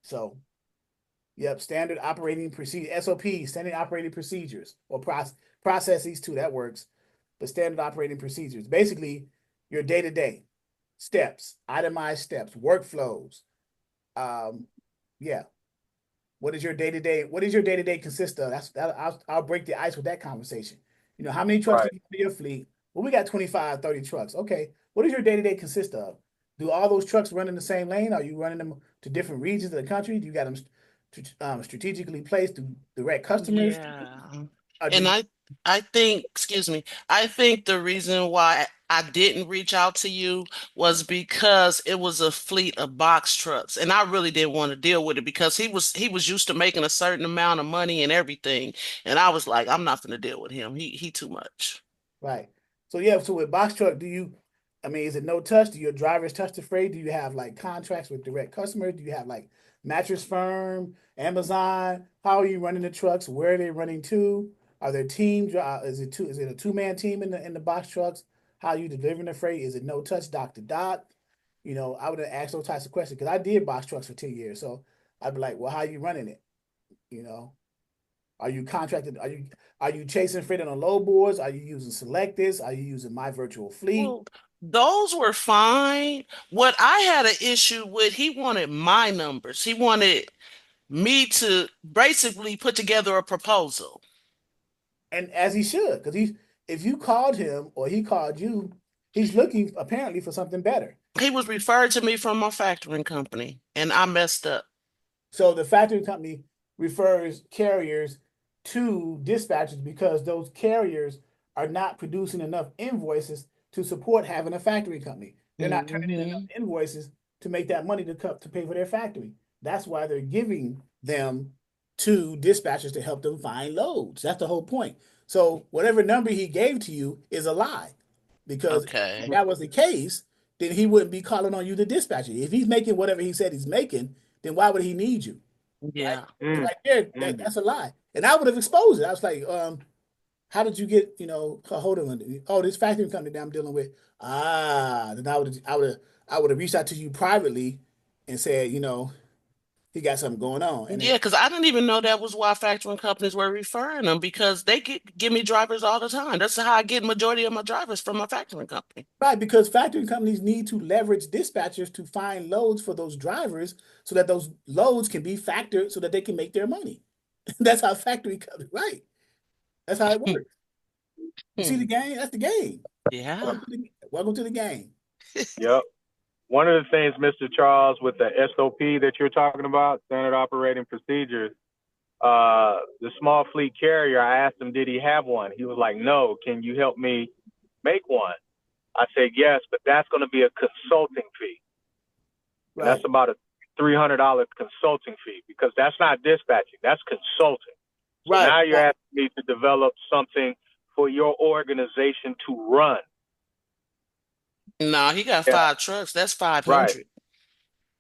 So, yep, standard operating procedure, SOPs, standard operating procedures, or processes too, that works. But standard operating procedures, basically your day-to-day steps, itemized steps, workflows. Yeah. What does your day-to-day consist of? I'll break the ice with that conversation. You know, how many trucks do Right. you have in your fleet? Well, we got 25, 30 trucks. Okay. What does your day-to-day consist of? Do all those trucks run in the same lane? Are you running them to different regions of the country? Do you got them strategically placed to direct customers? Yeah. Or And do I think, excuse me, I think the reason why I didn't reach out to you was because it was a fleet of box trucks and I really didn't want to deal with it because he was used to making a certain amount of money and everything. And I was like, I'm not gonna deal with him. He too much. Right. So yeah, so with box truck, I mean, is it no touch? Do your drivers touch the freight? Do you have like contracts with direct customers? Do you have like Mattress Firm, Amazon? How are you running the trucks? Where are they running to? Are there teams? Is it a two-man team in the box trucks? How are you delivering the freight? Is it no touch, dock to dock? You know, I would have asked those types of questions because I did box trucks for 10 years. So I'd be like, well, how are you running it? You know? Are you contracted? Are you chasing freight on the load boards? Are you using Selectus? Are you using My Virtual Fleet? Well, those were fine. What I had an issue with, he wanted my numbers. He wanted me to basically put together a proposal. And as he should, because if you called him or he called you, he's looking apparently for something better. He was referred to me from my factoring company, and I messed up. So the factoring company refers carriers to dispatchers because those carriers are not producing enough invoices to support having a factory company. They're not turning in enough Hmm. invoices to make that money to pay for their factory. That's why they're giving them to dispatchers to help them find loads. That's the whole point. So whatever number he gave to you is a lie, because if Okay. that was the case, then he wouldn't be calling on you to dispatch it. If he's making whatever he said he's making, then why would he need you? Right? Yeah. So Mm, right there, mm. that's a lie. And I would have exposed it. I was like, how did you get, a hold of it? Oh, this factory company that I'm dealing with. Then I would have reached out to you privately and said, he got something going on. And then Yeah, because I didn't even know that was why factoring companies were referring them because they give me drivers all the time. That's how I get majority of my drivers from my factoring company. right, because factory companies need to leverage dispatchers to find loads for those drivers so that those loads can be factored so that they can make their money. That's how factory companies, right. That's how it works. You see the Hmm. game? That's the game. Yeah. Welcome to the game. Yep. One of the things, Mr. Charles, with the SOP that you're talking about, standard operating procedures, the small fleet carrier, I asked him, did he have one? He was like, no. Can you help me make one? I said, yes, but that's going to be a consulting fee. And that's Right. about a $300 consulting fee because that's not dispatching, that's consulting. So Right. now you're asking me to develop something for your organization to run. No, he got Yeah, 5 trucks. That's right. 500.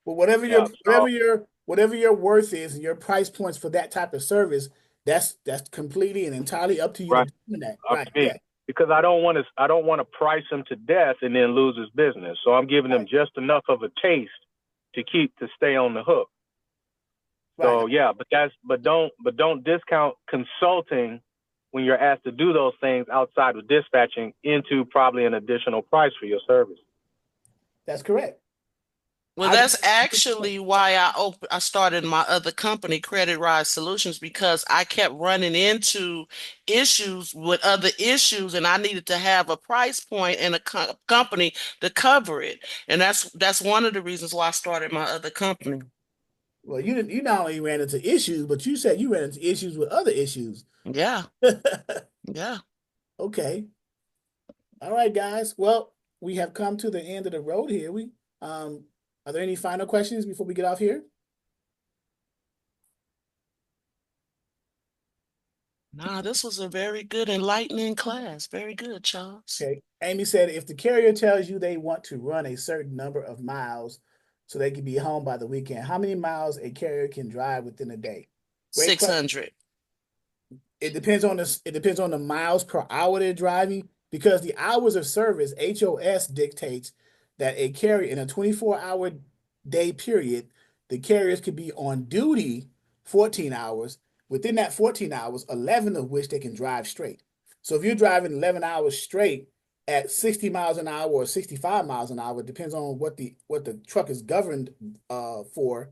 Well, whatever Yeah. your So, whatever your whatever your worth is and your price points for that type of service, that's completely and entirely up to you to right, determine that. up Right. to me Yeah. because I don't want to price him to death and then lose his business. So I'm giving him Right. just enough of a taste to stay on the hook. Right. So yeah, but don't discount consulting when you're asked to do those things outside of dispatching into probably an additional price for your service. That's correct. Well, I that's actually why I started my other company, Credit Rise Solutions, because I kept running into issues with other issues, and I needed to have a price point and a company to cover it. And that's one of the reasons why I started my other company. well, you not only ran into issues, but you said you ran into issues with other issues. Yeah, yeah. Okay. All right, guys. Well, we have come to the end of the road here. Are there any final questions before we get off here? Nah, this was a very good enlightening class. Very good, Charles. Okay. Amy said if the carrier tells you they want to run a certain number of miles so they can be home by the weekend, how many miles a carrier can drive within a day? Great question. 600. It depends on the miles per hour they're driving because the hours of service, HOS dictates that a carrier in a 24-hour day period, the carriers could be on duty 14 hours. Within that 14 hours, 11 of which they can drive straight. So if you're driving 11 hours straight at 60 miles an hour or 65 miles an hour, it depends on what the truck is governed for.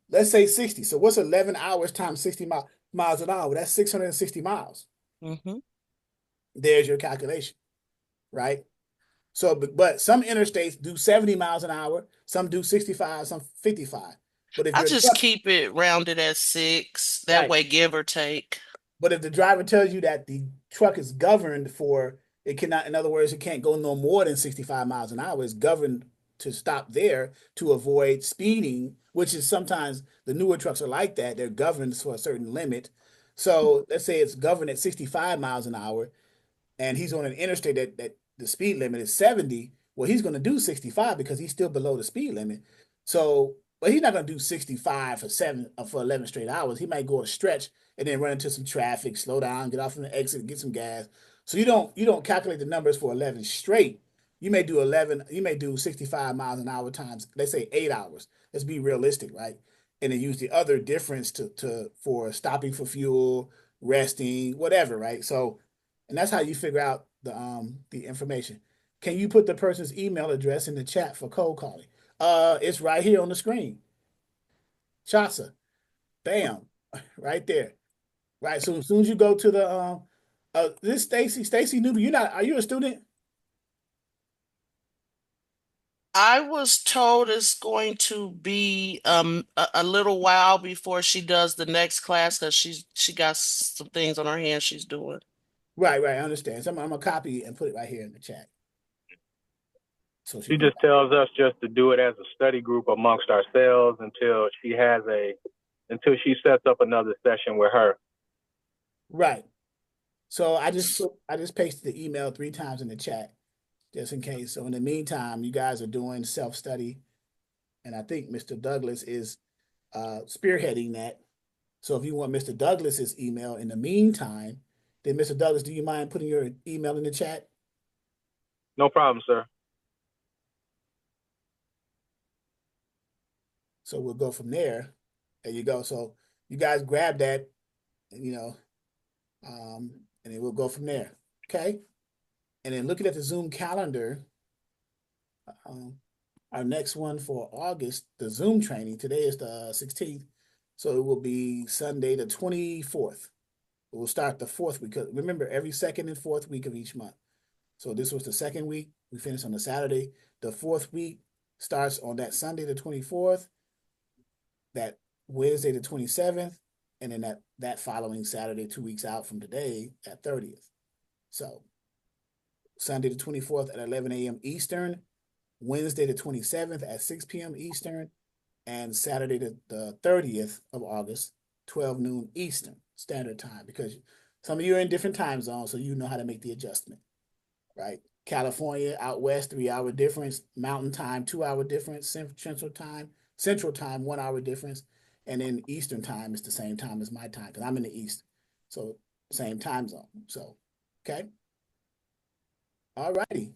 Let's say 60. So what's 11 hours times 60 miles an hour? That's 660 miles. Hmm. There's your calculation, right? So, but some interstates do 70 miles an hour, some do 65, some 55. But if I your just truck, keep it rounded at 6. That right, way, give or take. but if the driver tells you that the truck is governed for, it cannot, in other words, it can't go no more than 65 miles an hour, it's governed to stop there to avoid speeding, which is sometimes the newer trucks are like that. They're governed for a certain limit. So let's say it's governed at 65 miles an hour and he's on an interstate that the speed limit is 70, well, he's going to do 65 because he's still below the speed limit. So, but he's not going to do 65 for 11 straight hours. He might go a stretch and then run into some traffic, slow down, get off from the exit, get some gas. So you don't calculate the numbers for 11 straight. You may do 11, you may do 65 miles an hour times, let's say 8 hours. Let's be realistic, right? And then use the other difference to for stopping for fuel, resting, whatever, right? So, and that's how you figure out the information. Can you put the person's email address in the chat for cold calling? It's right here on the screen. Chasa, bam, right there. Right. So as soon as you go to the this Stacy Newby, are you a student? I was told it's going to be a little while before she does the next class because she got some things on her hands she's doing. Right, I understand. So I'm gonna copy and put it right here in the chat. So She just tells us just to do it as a study group amongst ourselves until she sets up another session with her. Right. So I just pasted the email 3 times in the chat just in case. So in the meantime, you guys are doing self-study, and I think Mr. Douglas is spearheading that. So if you want Mr. Douglas's email in the meantime, then Mr. Douglas, do you mind putting your email in the chat? No problem, sir. So we'll go from there. There you go. So you guys grab that, and then we'll go from there. Okay. And then looking at the Zoom calendar, our next one for August, the Zoom training, today is the 16th. So it will be Sunday, the 24th. We'll start the 4th week. Remember, every second and 4th week of each month. So this was the 2nd week. We finished on the Saturday. The 4th week starts on that Sunday, the 24th, that Wednesday, the 27th, and then that following Saturday, 2 weeks out from today, that 30th. So Sunday, the 24th at 11 a.m. Eastern, Wednesday, the 27th at 6 p.m. Eastern, and Saturday, the 30th of August, 12 noon Eastern Standard Time, because some of you are in different time zones, so you know how to make the adjustment, right? California, out west, 3-hour difference. Mountain Time, 2-hour difference. Central Time, 1-hour difference. And then Eastern Time is the same time as my time, because I'm in the East. So same time zone. So, okay. All righty.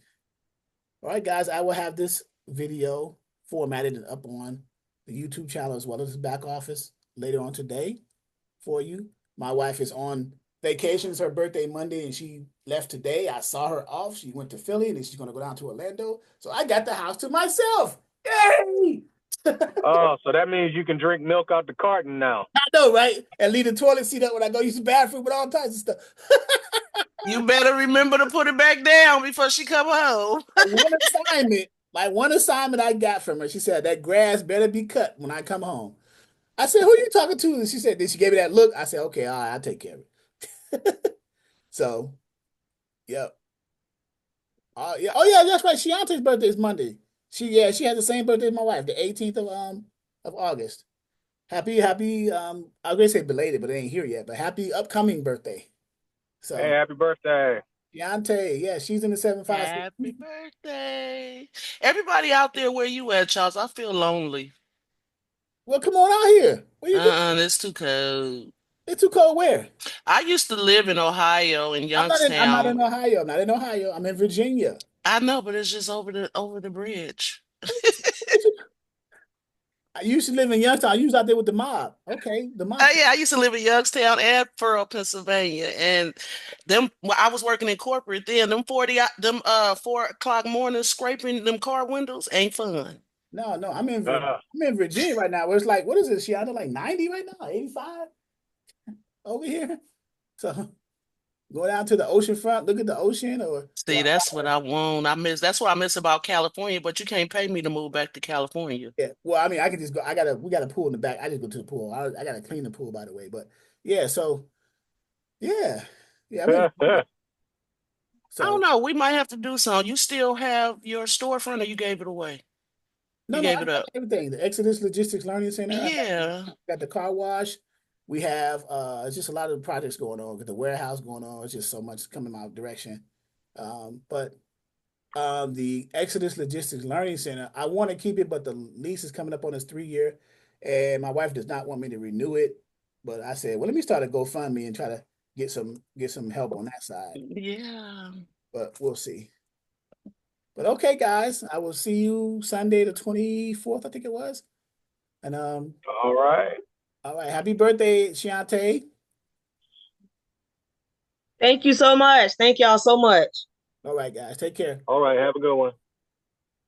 All right, guys, I will have this video formatted and up on the YouTube channel as well as the back office later on today for you. My wife is on vacation. It's her birthday Monday, and she left today. I saw her off. She went to Philly, and then she's going to go down to Orlando. So I got the house to myself. Yay! Oh, so that means you can drink milk out the carton now. I know, right? And leave the toilet seat up when I go use the bathroom with all types of stuff. You better remember to put it back down before she come home. one assignment I got from her, she said, that grass better be cut when I come home. I said, who are you talking to? And she said, then she gave me that look. I said, okay, all right, I'll take care of it. So, yep. Yeah. Oh, yeah, that's right. Shiante's birthday is Monday. She has the same birthday as my wife, the 18th of August. Happy, I was gonna say belated, but it ain't here yet. But happy upcoming birthday. So hey, happy birthday. Shiante, yeah, she's in the 756. Happy birthday. Everybody out there where you at, Charles? I feel lonely. Well, come on out here. Where you going? It's too cold. It's too cold where? I used to live in Ohio in I'm not Youngstown. in Ohio. I'm not in Ohio. I'm in Virginia. I know, but it's just over the bridge. I used to live in Youngstown. I used out there with the mob. Okay, the mob. Yeah, I used to live in Youngstown and Pearl, Pennsylvania, and I was working in corporate then. Them 4 o'clock mornings scraping them car windows ain't fun. No, I'm in Virginia right now. Where it's like, what is it? Like 90 right now, 85 over here. So Go down to the ocean front, look at the ocean, or See, that's what I want. That's what I miss about California, but you can't pay me to move back to California. yeah. Well, I mean, I can just go. We got a pool in the back. I just go to the pool. I got to clean the pool, by the way. But yeah, so yeah, yeah. I mean, I don't so know. We might have to do something. You still have your storefront or you gave it away? You no, gave I it got up. everything. The Exodus Logistics Learning Center. Yeah. Got the car wash. We have it's just a lot of projects going on. Got the warehouse going on. It's just so much coming my direction. But the Exodus Logistics Learning Center, I want to keep it, but the lease is coming up on its 3 year, and my wife does not want me to renew it. But I said, well, let me start a GoFundMe and try to get some help on that side. Yeah. But we'll see. But okay, guys, I will see you Sunday the 24th, I think it was. And All right. all right, happy birthday, Shiante. Thank you so much. Thank y'all so much. All right, guys, take care. All right. Have a good one.